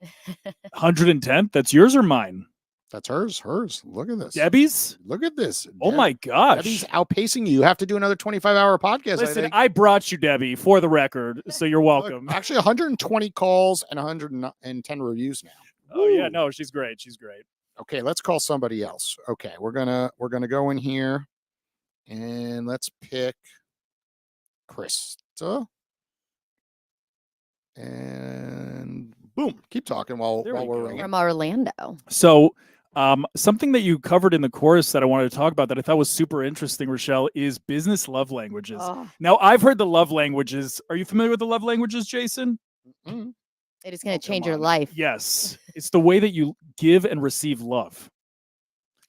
110th? That's yours or mine? That's hers. Look at this. Debbie's? Look at this. Oh my gosh. Debbie's outpacing you. You have to do another 25-hour podcast. Listen, I brought you, Debbie, for the record, so you're welcome. Look, actually, 120 calls and 110 reviews now. Oh yeah, no, she's great. She's great. Okay, let's call somebody else. Okay, we're gonna go in here and let's pick Krista. And boom, keep talking while There we we're go. ringing. From Orlando. So, something that you covered in the chorus that I wanted to talk about that I thought was super interesting, Richelle, is business love languages. Oh, Now, I've heard the love languages. Are you familiar with the love languages, Jason? Mhm. it is going Oh, to change come your on. life. Yes. It's the way that you give and receive love.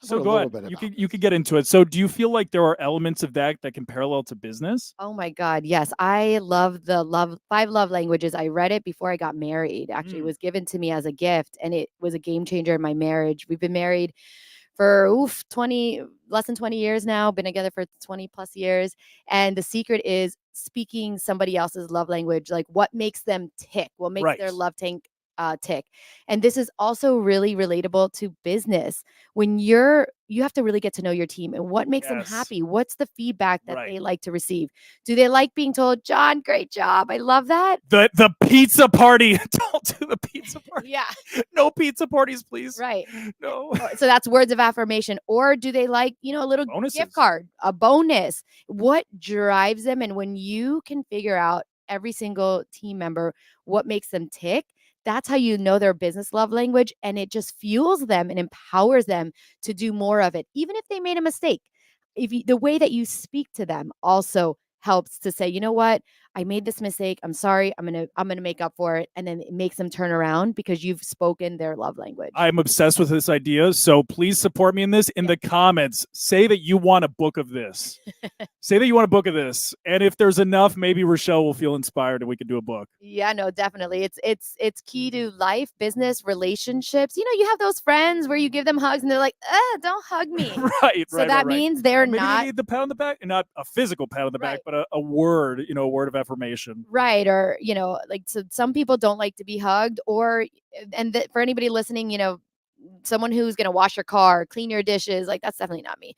I've So heard a go little ahead. bit You about could get into it. So do you feel like there are elements of that can parallel to business? Oh my God. Yes. I love the 5 love languages. I read it before I got married. Actually, it Mm. was given to me as a gift and it was a game changer in my marriage. We've been married for less than 20 years now, been together for 20 plus years. And the secret is speaking somebody else's love language, like what makes them tick, what makes their Right. love tank tick. And this is also really relatable to business. When you have to really get to know your team and what makes them Yes. happy. What's the feedback that Right. they like to receive? Do they like being told, John, great job? I love that. The pizza party. Don't do the pizza party. Yeah, No pizza parties, please. right. No. So that's words of affirmation. Or do they like, a little Bonuses. gift card, a bonus? What drives them? And when you can figure out every single team member, what makes them tick, that's how you know their business love language. And it just fuels them and empowers them to do more of it, even if they made a mistake. The way that you speak to them also helps to say, you know what, I made this mistake. I'm sorry. I'm gonna make up for it, and then it makes them turn around because you've spoken their love language. I'm obsessed with this idea. So please support me in this. In the comments, say that you want a book of this. Say that you want a book of this. And if there's enough, maybe Richelle will feel inspired and we could do a book. Yeah, no, definitely. It's key to life, business, relationships. You have those friends where you give them hugs and they're like, don't hug me. Right. So that means they're Maybe not they need the pat on the back, and not a physical pat on the back, Right. but a word, a word of affirmation. right. Or, like, so some people don't like to be hugged, or, and for anybody listening, someone who's going to wash your car, clean your dishes, like that's definitely not me.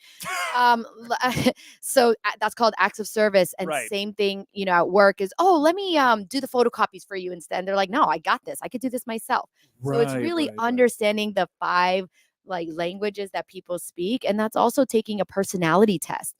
So that's called acts of service. And Right. same thing, at work is, let me do the photocopies for you instead. And they're like, no, I got this. I could do this myself. So it's really understanding the 5 like languages that people speak. And that's also taking a personality test.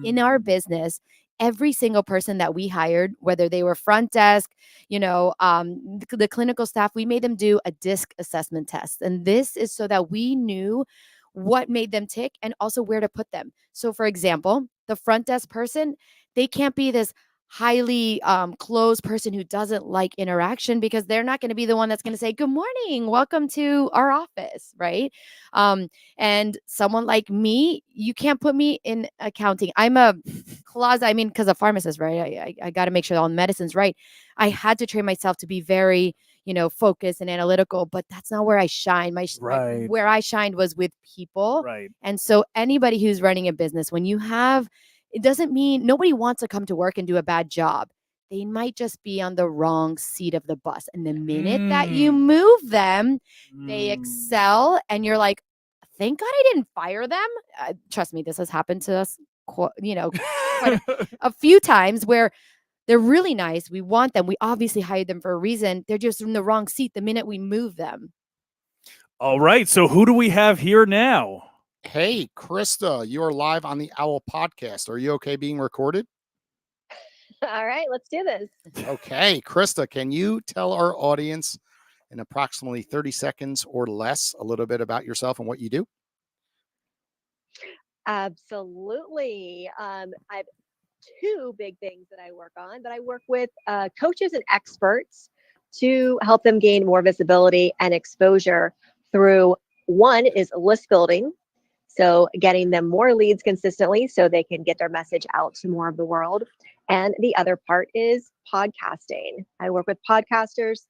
In our business, every single person that we hired, whether they were front desk, the clinical staff, we made them do a DISC assessment test. And this is so that we knew what made them tick and also where to put them. So for example, the front desk person, they can't be this highly closed person who doesn't like interaction, because they're not going to be the one that's going to say, good morning, welcome to our office, right? And someone like me, you can't put me in accounting. I'm a closet, I mean, because a pharmacist, right? I got to make sure all the medicine's right. I had to train myself to be very, focused and analytical, but that's not where I shine. Right. Where I shined was with people. Right. And so anybody who's running a business, when you have, it doesn't mean nobody wants to come to work and do a bad job. They might just be on the wrong seat of the bus. And the minute that you move them, they excel. And you're like, thank God I didn't fire them. Trust me, this has happened to us, quite a few times where they're really nice. We want them. We obviously hired them for a reason. They're just in the wrong seat the minute we move them. All right. So who do we have here now? Hey, Krista, you are live on the Owwll podcast. Are you okay being recorded? All right, let's do this. Okay, Krista, can you tell our audience in approximately 30 seconds or less a little bit about yourself and what you do? Absolutely. I have two big things that I work on, but I work with coaches and experts to help them gain more visibility and exposure through, one is list building. So getting them more leads consistently so they can get their message out to more of the world. And the other part is podcasting. I work with podcasters.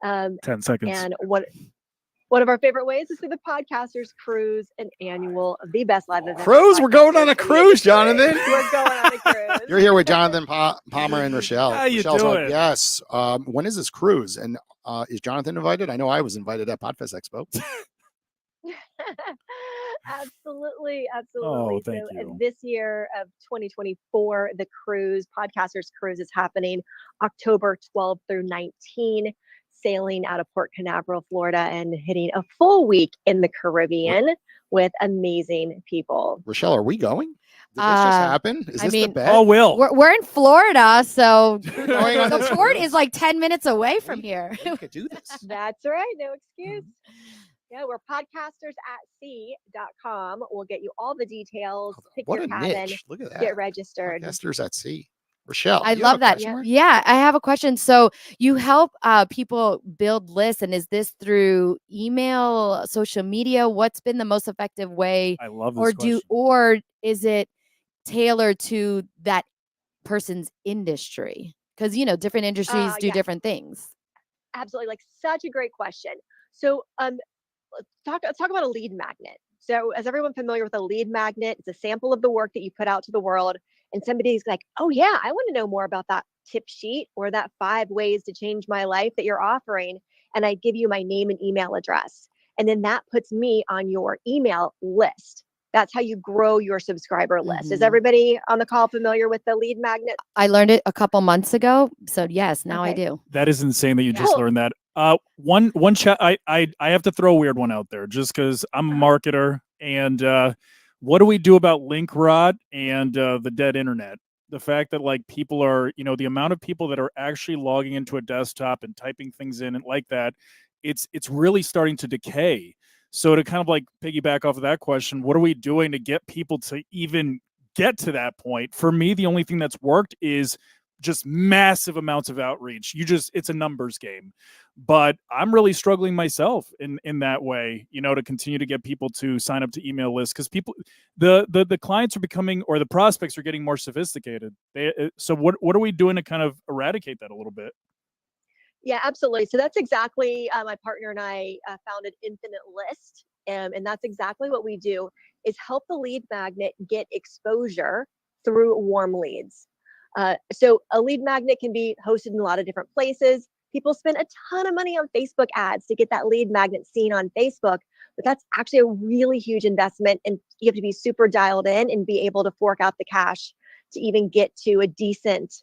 10 seconds. And one of our favorite ways is through the Podcasters Cruise, an annual, the best live event. Cruise? We're going on a cruise, Jonathan. We're going on a cruise. You're here with Jonathan Palmer and Rochelle. How you Rochelle's doing? yes. When is this cruise? And is Jonathan invited? I know I was invited at Podfest Expo. Absolutely. Oh, thank So you. this year of 2024, the cruise, Podcasters Cruise, is happening October 12th through 19, sailing out of Port Canaveral, Florida, and hitting a full week in the Caribbean with amazing people. Rochelle, are we going? Did this just happen? Is this the bet? Oh, Will. We're in Florida, so going on the this port cruise? is like 10 minutes away from here. We could do this. That's right. No excuse. Yeah, we're podcastersatsea.com. We'll get you all the details. Pick What your a cabin, niche. Look at that. get registered. Podcasters at sea. Rochelle, I you have love a that. question mark? Yeah, I have a question. So you help people build lists, and is this through email, social media? What's been the most effective way? I love this question. Or is it tailored to that person's industry? Because different industries do Yeah. different things. Absolutely. Like, such a great question. So let's talk about a lead magnet. So is everyone familiar with a lead magnet? It's a sample of the work that you put out to the world, and somebody's like, oh yeah, I want to know more about that tip sheet or that 5 ways to change my life that you're offering. And I give you my name and email address. And then that puts me on your email list. That's how you grow your subscriber list. Is Mhm. everybody on the call familiar with the lead magnet? I learned it a couple months ago, so yes, now I Okay. do. That is insane that you just Cool. learned that. One chat. I have to throw a weird one out there just because I'm a marketer. And what do we do about link rot and the dead internet? The fact that like people are, the amount of people that are actually logging into a desktop and typing things in and like that, it's really starting to decay. So to kind of like piggyback off of that question, what are we doing to get people to even get to that point? For me, the only thing that's worked is just massive amounts of outreach. It's a numbers game, but I'm really struggling myself in that way, to continue to get people to sign up to email lists, because people, the clients are becoming, or the prospects are getting more sophisticated. So what are we doing to kind of eradicate that a little bit? Yeah, absolutely. So that's exactly, my partner and I founded Infinite List. And that's exactly what we do, is help the lead magnet get exposure through warm leads. So a lead magnet can be hosted in a lot of different places. People spend a ton of money on Facebook ads to get that lead magnet seen on Facebook, but that's actually a really huge investment. And you have to be super dialed in and be able to fork out the cash to even get to a decent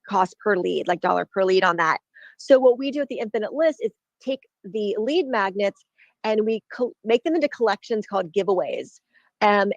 cost per lead, like dollar per lead on that. So what we do at the Infinite List is take the lead magnets and we make them into collections called giveaways. And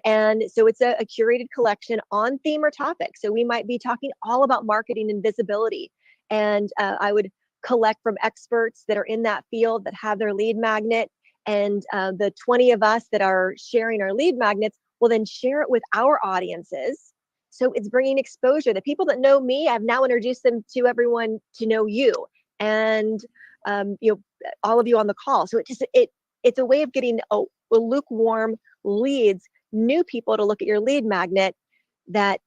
so it's a curated collection on theme or topic. So we might be talking all about marketing and visibility. And I would collect from experts that are in that field that have their lead magnet. And the 20 of us that are sharing our lead magnets will then share it with our audiences So it's bringing exposure. The people that know me, I've now introduced them to everyone to know you, and all of you on the call. So it's a way of getting a lukewarm leads, new people to look at your lead magnet that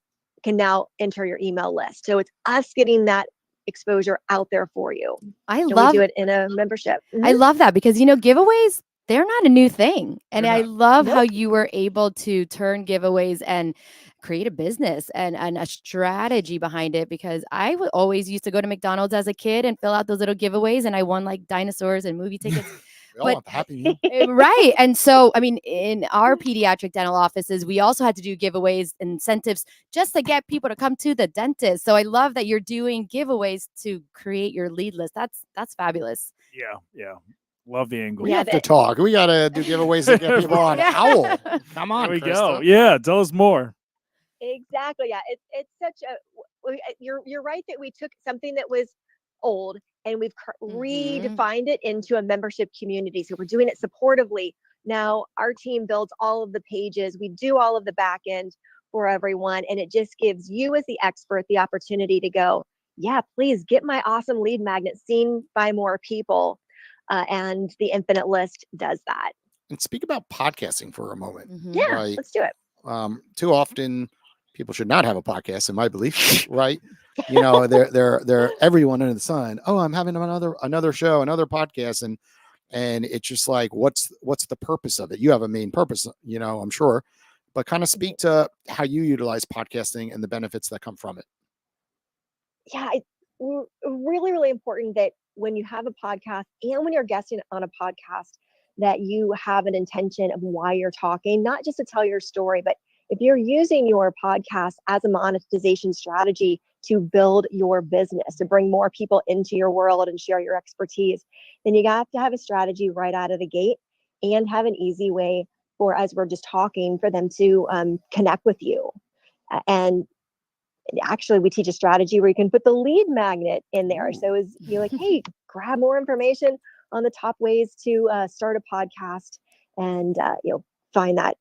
can now enter your email list. So it's us getting that exposure out there for you. I And love we do it in a membership. I love that because, giveaways, they're not a new thing. And They're I not. love how Nope. you were able to turn giveaways and create a business and a strategy behind it, because I always used to go to McDonald's as a kid and fill out those little giveaways, and I won like dinosaurs and movie tickets. We all But want the Happy Meal. right. And so, I mean, in our pediatric dental offices, we also had to do giveaways, incentives just to get people to come to the dentist. So I love that you're doing giveaways to create your lead list. That's fabulous. Yeah. Love the angle. We Yeah, have to talk. We got to do giveaways to get people on Yeah. Owwll. Come on, There we Krista. go. Yeah, tell us more. Exactly. Yeah. It's such you're right that we took something that was old and we've redefined it into a membership community. So we're doing it supportively. Now our team builds all of the pages. We do all of the back end for everyone. And it just gives you as the expert the opportunity to go, yeah, please get my awesome lead magnet seen by more people. And the Infinite List does that. And speak about podcasting for a moment. Yeah, Right. let's do it. Too often people should not have a podcast, in my belief, right? They're everyone under the sun. Oh, I'm having another show, another podcast. And it's just like, what's the purpose of it? You have a main purpose, I'm sure, but kind of speak to how you utilize podcasting and the benefits that come from it. Yeah, it's really, really important that when you have a podcast and when you're guesting on a podcast, that you have an intention of why you're talking, not just to tell your story, but if you're using your podcast as a monetization strategy to build your business, to bring more people into your world and share your expertise, then you have to have a strategy right out of the gate and have an easy way for, as we're just talking, for them to connect with you. And actually, we teach a strategy where you can put the lead magnet in there. So as you're like, hey, grab more information on the top ways to start a podcast, and find that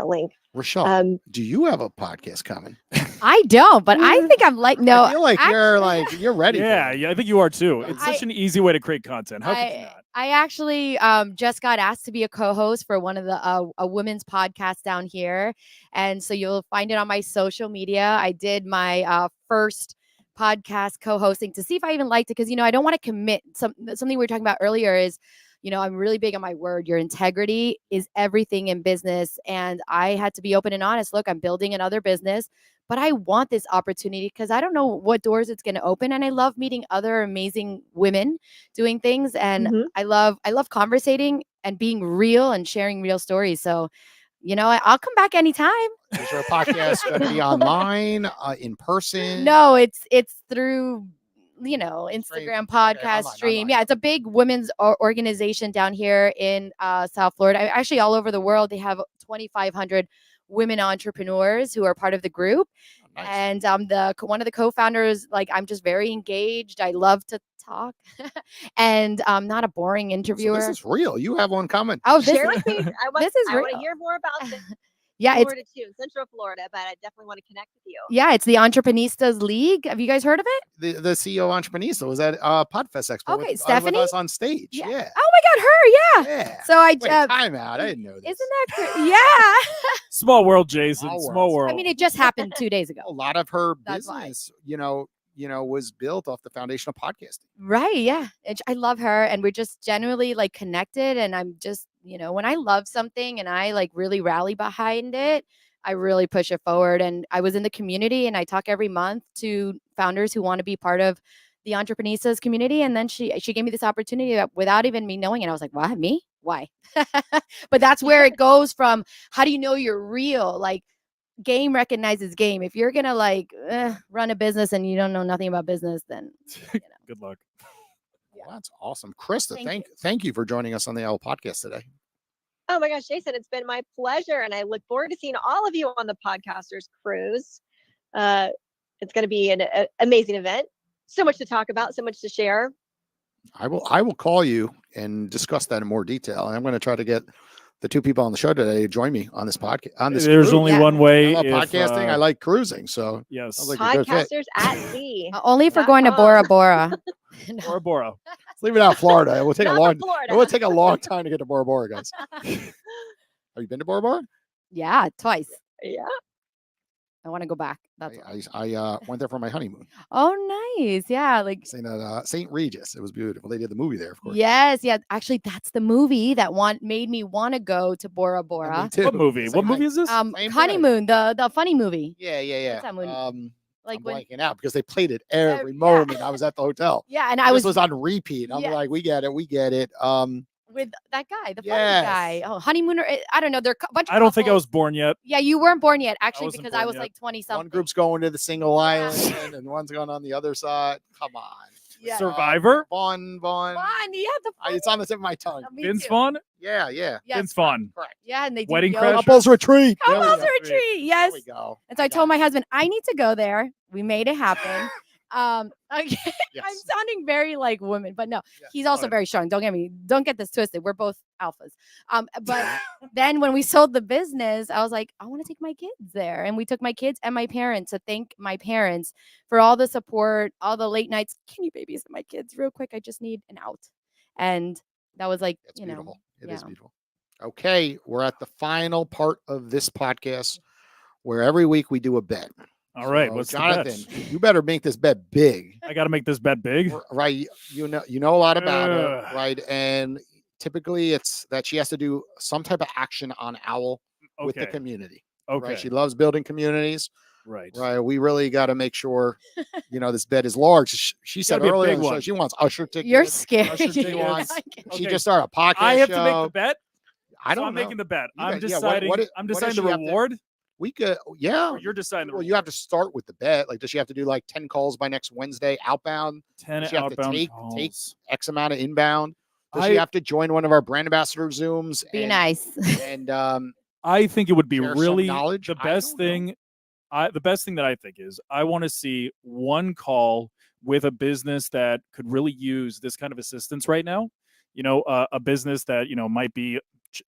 link. Richelle, do you have a podcast coming? I don't, but I think I'm like, no, I feel like you're ready. Yeah, for it. I think you are too. It's such an easy way to create content. How could you not? I actually just got asked to be a co-host for one of the a women's podcasts down here, and so you'll find it on my social media. I did my first podcast co-hosting to see if I even liked it, because I don't want to commit. Something we were talking about earlier is, I'm really big on my word. Your integrity is everything in business, and I had to be open and honest. Look, I'm building another business, but I want this opportunity because I don't know what doors it's going to open. And I love meeting other amazing women doing things. And I love conversating and being real and sharing real stories. So, I'll come back anytime. Is your podcast going to be online, in person? No, it's through, Instagram podcast stream. online. Yeah, it's a big women's organization down here in South Florida. Actually, all over the world, they have 2,500 women entrepreneurs who are part of the group. Nice. And one of the co-founders. Like, I'm just very engaged. I love to talk, and I'm not a boring interviewer. So this is real. You have one coming. Oh, Share with me. I want to real. hear more about this. Yeah, Florida too, Central Florida, but I definitely want to connect with you. Yeah, it's the Entreprenistas League. Have you guys heard of it? The CEO Entreprenista was at Podfest Expo. Okay, with Stephanie? us on stage. Yeah. Oh my God, her. Yeah. Yeah. So Wait, time out. I didn't know this. Isn't that great? Yeah. Small world, Jason. Small Small world. world. I mean, it just happened 2 days ago. A lot of her That's why. business, was built off the foundation of podcasting. Right. Yeah. I love her, and we're just genuinely like connected. And I'm just, when I love something and I like really rally behind it, I really push it forward. And I was in the community, and I talk every month to founders who want to be part of the Entreprenistas community. And then she gave me this opportunity without even me knowing it. I was like, what? Me? Why? But that's where it goes from. How do you know you're real? Like, game recognizes game. If you're gonna run a business and you don't know nothing about business, then Good luck. Well, that's awesome. Krista, Thank thank you for joining us on the Owwll podcast today. Oh my gosh, Jason, it's been my pleasure. And I look forward to seeing all of you on the Podcasters Cruise. It's going to be an amazing event. So much to talk about, so much to share. I will call you and discuss that in more detail. And I'm going to try to get the two people on the show today to join me on this podcast. On this, There's cruise. only Yeah. one way. I love if, podcasting. I like cruising. So yes. sounds like a good fit. Podcasters at sea. Only for going to Bora Bora. No. Bora Bora. Let's leave it out Florida. It will take a Not long. from Florida. It will take a long time to get to Bora Bora, guys. Have you been to Bora Bora? Yeah, twice. Yeah. I want to go back. That's all. I went there for my honeymoon. Oh, nice. Yeah, like St. Regis. It was beautiful. They did the movie there, of course. yes, yeah. Actually, that's the movie that made me want to go to Bora And me Bora. too. What movie? It's What like, movie is this? Same thing. Honeymoon, the funny movie. Yeah. What's that movie? Like I'm when, blanking out because they played it every yeah. moment I was at the hotel. yeah, and This I was was on repeat. I'm Yeah. like, we get it. with that guy, the funny Yes. guy. Oh, Honeymooner. I don't know. They're a bunch of I don't think I couples. was born yet. Yeah, you weren't born yet, actually, wasn't because born I was yet. like 20 something. One group's going to the single island and one's going on the other side. Come on. Yeah. Survivor? Vaughn. Fun. Yeah, the fun. It's on the tip of my tongue. Me Vince too. Vaughn? Yeah. Yes. Vince Vaughn. Correct. Yeah, and they do Wedding yoga. Crashers? Couples retreat. There we Couples go. retreat. Yes. There we go. And so I told my husband, I need to go there. We made it happen. Okay. Yes. I'm sounding very like woman, but no, Yeah. he's also Fine. very strong. Don't get this twisted. We're both alphas. But then when we sold the business, I was like, I want to take my kids there. And we took my kids and my parents to thank my parents for all the support, all the late nights. Can you babysit my kids real quick? I just need an out. And that was like, It's beautiful. It is yeah. beautiful. Okay, we're at the final part of this podcast where every week we do a bet. All right. So, What's Jonathan? the bet? You better make this bet big, I got to make this bet big. right? You know a lot about her, Ugh. right? And typically, it's that she has to do some type of action on Owwll with the Okay. community. Okay. Right? She loves building communities. Right. Right? We really got to make sure, this bet is large. She said Gotta be a earlier, big on the show one. she wants usher tickets. You're scary. Usher tickets. I can- She Okay. just started a podcast I have to show. make the bet. I So don't I'm know. making the bet. You I'm guys- yeah, deciding. what I'm does deciding she the have to- reward. We could, yeah. Or you're deciding the Well, reward. you have to start with the bet. Like, does she have to do like 10 calls by next Wednesday outbound? 10 does she have to outbound take calls. X amount of inbound? Does she I- have to join one of our brand ambassador Zooms? Be and, nice. And I think it would be share some really knowledge? the I best don't know. thing. The best thing that I think is I want to see one call with a business that could really use this kind of assistance right now. A business that might be a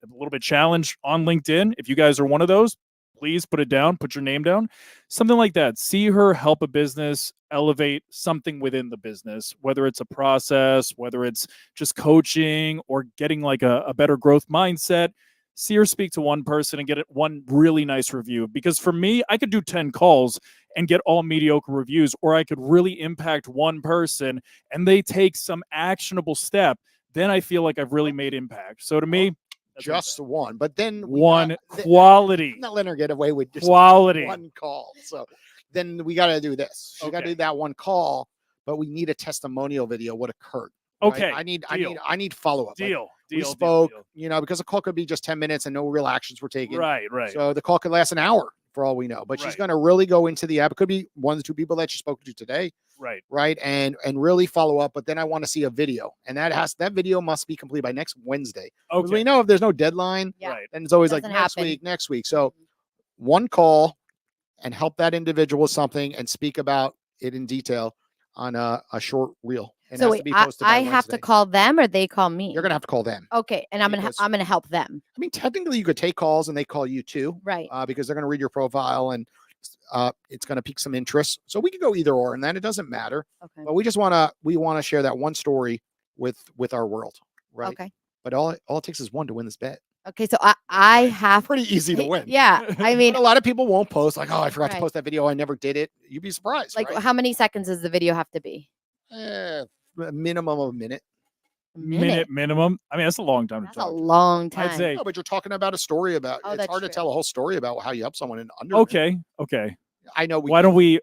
little bit challenged on LinkedIn. If you guys are one of those, please put it down. Put your name down. Something like that. See her help a business elevate something within the business, whether it's a process, whether it's just coaching or getting like a better growth mindset. See her speak to one person and get it one really nice review. Because for me, I could do 10 calls and get all mediocre reviews, or I could really impact one person and they take some actionable step. Then I feel like I've really made impact. So to me, that's what I'm just one. But then one quality. I'm not letting her get away with just Quality. one call. So then we got to do this. She got to Okay. do that one call, but we need a testimonial video. What occurred? right? Okay, I need follow up. Deal. We spoke, because the call could be just 10 minutes and no real actions were taken. Right. So the call could last an hour for all we know. But she's Right. going to really go into the app. It could be one of the two people that she spoke to today, Right. right? And really follow up. But then I want to see a video, and that video must be complete by next Wednesday. 'Cause Okay. we know if there's no deadline, Yeah. Right. then it's always like Doesn't next happen. next week. So one call and help that individual with something and speak about it in detail on a short reel. And So has wait, to be posted by I have to Wednesday. call them or they call me? You're gonna have to call them. Okay, and I'm because- gonna help them. I mean, technically, you could take calls and they call you too, Right. because they're gonna read your profile and it's gonna pique some interest. So we could go either or, and then it doesn't matter. Okay. But we want to share that one story with our world, right? Okay. But all it takes is one to win this bet. Okay. So I have Pretty easy to win. Yeah. I mean, But a lot of people won't post. Like, oh, I forgot to Right. post that video. I never did it. You'd be surprised. like, right? how many seconds does the video have to be? A minimum of a minute. A Minute minimum. I mean, that's a long time That's to a talk. long time. I'd say. No, but you're talking about a story about. Oh, It's that's hard to true. tell a whole story about how you help someone in under. a minute. Okay. I know. Why don't we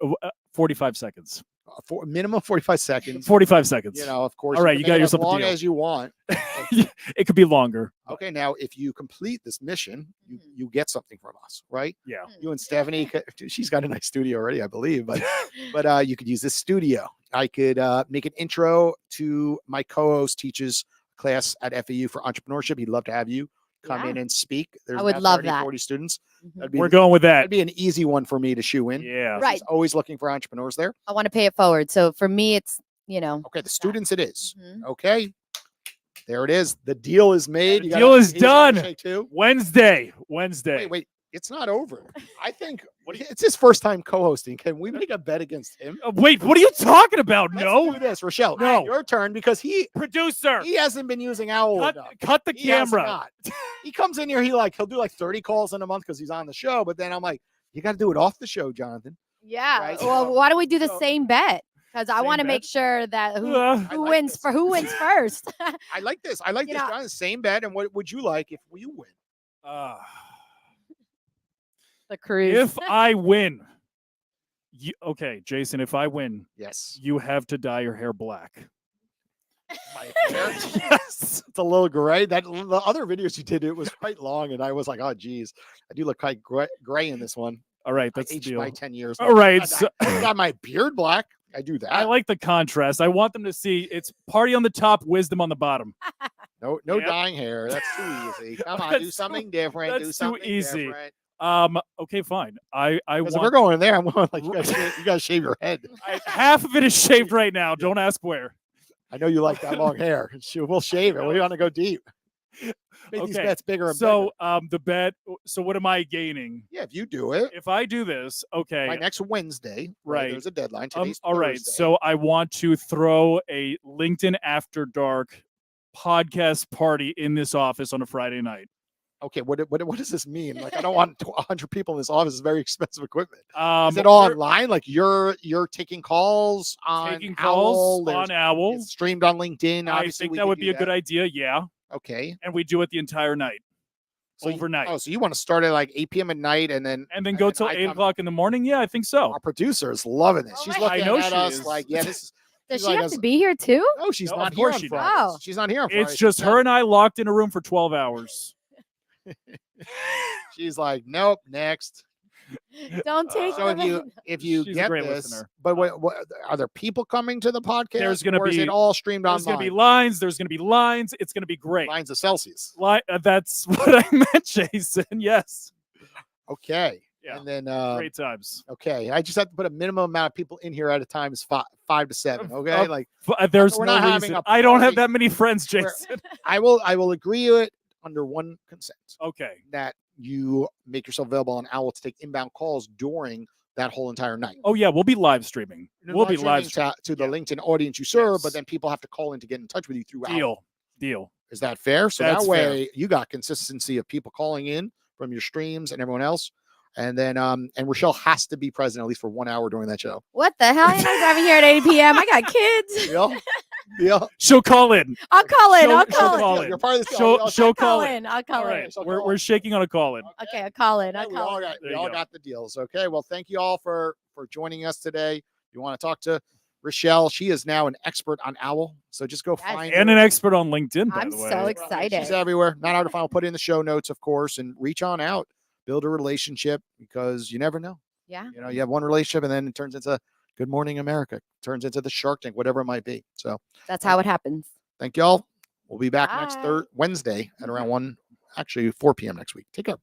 45 seconds? For minimum 45 seconds. 45 seconds. Of course. All right, can you make got it yourself a as long deal. as you want. It could be longer. Okay, now if you complete this mission, Mhm. you get something from us, right? Yeah. You and Stephanie, she's got a nice studio already, I believe, but you could use this studio. I could make an intro to my co-host teaches class at FAU for entrepreneurship. He'd love to have you come in Yeah. and speak. There's would about love 30, that. 40 students. Mhm. That'd be We're going with that. that'd be an easy one for me to shoe in. Yeah. Right. He's always looking for entrepreneurs there. I want to pay it forward. So for me, it's Okay, the students it is. Mhm. Okay. There it is. The deal is made. The deal is he's got to done. shake too. Wednesday. Wait. It's not over. I think it's his first time co-hosting. Can we make a bet against him? Wait, what are you talking about? Let's No. do this, Rochelle. No. Your turn because Producer. he hasn't been using Owwll enough. Cut the He has camera. not. He comes in here. He'll do like 30 calls in a month because he's on the show. But then I'm like, you got to do it off the show, Jonathan. Yeah. Right? Well, why don't we do the So- same bet? Because I Same want to bet? make sure that who I who like wins this. for who wins first. I like this. I like You this, know- Jonathan. Same bet. And what would you like if you win? The cruise. If I win, okay, Jason, if I win, Yes. you have to dye your hair black. My hair. Yes. It's a little gray. The other videos you did, it was quite long, and I was like, oh, geez, I do look quite gray in this one. All right, I that's the aged deal. by 10 years. All right, I so- got my beard black. I do that. I like the contrast. I want them to see it's party on the top, wisdom on the bottom. no Yep. ddying hair. That's too easy. Come on, That's do too- something different. Do that's too something easy. different. Okay, fine. I Because if we're want going in there, I'm going like you guys shave your head. half of it is shaved right now. Don't ask where. I know you like that long hair. We'll shave it. We want to go deep. Make these Okay, bets bigger and So bigger. the bet. So what am I gaining? Yeah, if you do it If I do this, okay. by next Wednesday, Right. There's a deadline. Today's All right. Thursday. So I want to throw a LinkedIn After Dark podcast party in this office on a Friday night. okay, what does this mean? Like, I don't want 100 people in this office. It's very expensive equipment. Is it we're online? Like you're taking calls on taking calls Owwll? on Owwll. It's streamed on LinkedIn. I Obviously, think we that could would do be a good idea. Yeah, Okay. and we do it the entire night, So overnight, so you want to start at like 8 p.m. at night and then and then go till I 8 come- o'clock in the morning. Yeah, I think so. Our producer is loving this. Oh, She's right. looking I know at she us is. like, yeah, this is. Does she's she like have us- to be here too? No, she's No, not of here course on she Fridays. does. She's not here on Fridays. It's just her and I locked in a room for 12 hours. She's like, nope, next. Don't take So them if you She's a get great this, listener. but what are there people coming in to the podcast? There's gonna or is be- it all streamed There's going to be online? lines. There's going to be lines. It's going to be great. Lines of Celsius. That's what I meant, Jason. Yes. Okay. Yeah. And then Great times. okay, I just have to put a minimum amount of people in here at a time is five to seven. Okay, Of- like There's we're no not having reason. a I don't have party that many friends, where- Jason. I will agree to it under one consent Okay. that you make yourself available on Owwll to take inbound calls during that whole entire night. Oh yeah, we'll be live streaming. We'll be live streaming streaming. to the Yeah. LinkedIn audience you serve, Yes. but then people have to call in to get in touch with you through Owwll. Deal. Is that fair? So That's that way you got consistency of people calling in from your streams and everyone else. And then and Richelle has to be present at least for 1 hour during that show. What the hell? I'm not driving here at 8 p.m. I got kids. Deal? Deal? She'll call in. I'll call in. She'll- I'll she'll call call in. in. You're part of this deal. She'll- We all- she'll I'll call call in. in. I'll call All in. right. So We're call in. shaking on a call in. Okay, I'll call in. Yeah, I'll we call all in. got There we you all go. got the deals. Okay. Well, thank you all for joining us today. You want to talk to Richelle? She is now an expert on Owwll. So just go Yes. find And her. an expert on LinkedIn, by I'm the way. so She's excited. everywhere. Not hard to find. I'll put it in the show notes, of course, and reach on out. Build a relationship because you never know. Yeah. You know, you have one relationship and then it turns into Good Morning America, turns into the Shark Tank, whatever it might be. So That's how it happens. thank y'all. We'll be back next Bye. Wednesday at around 4 p.m. next week. Take care.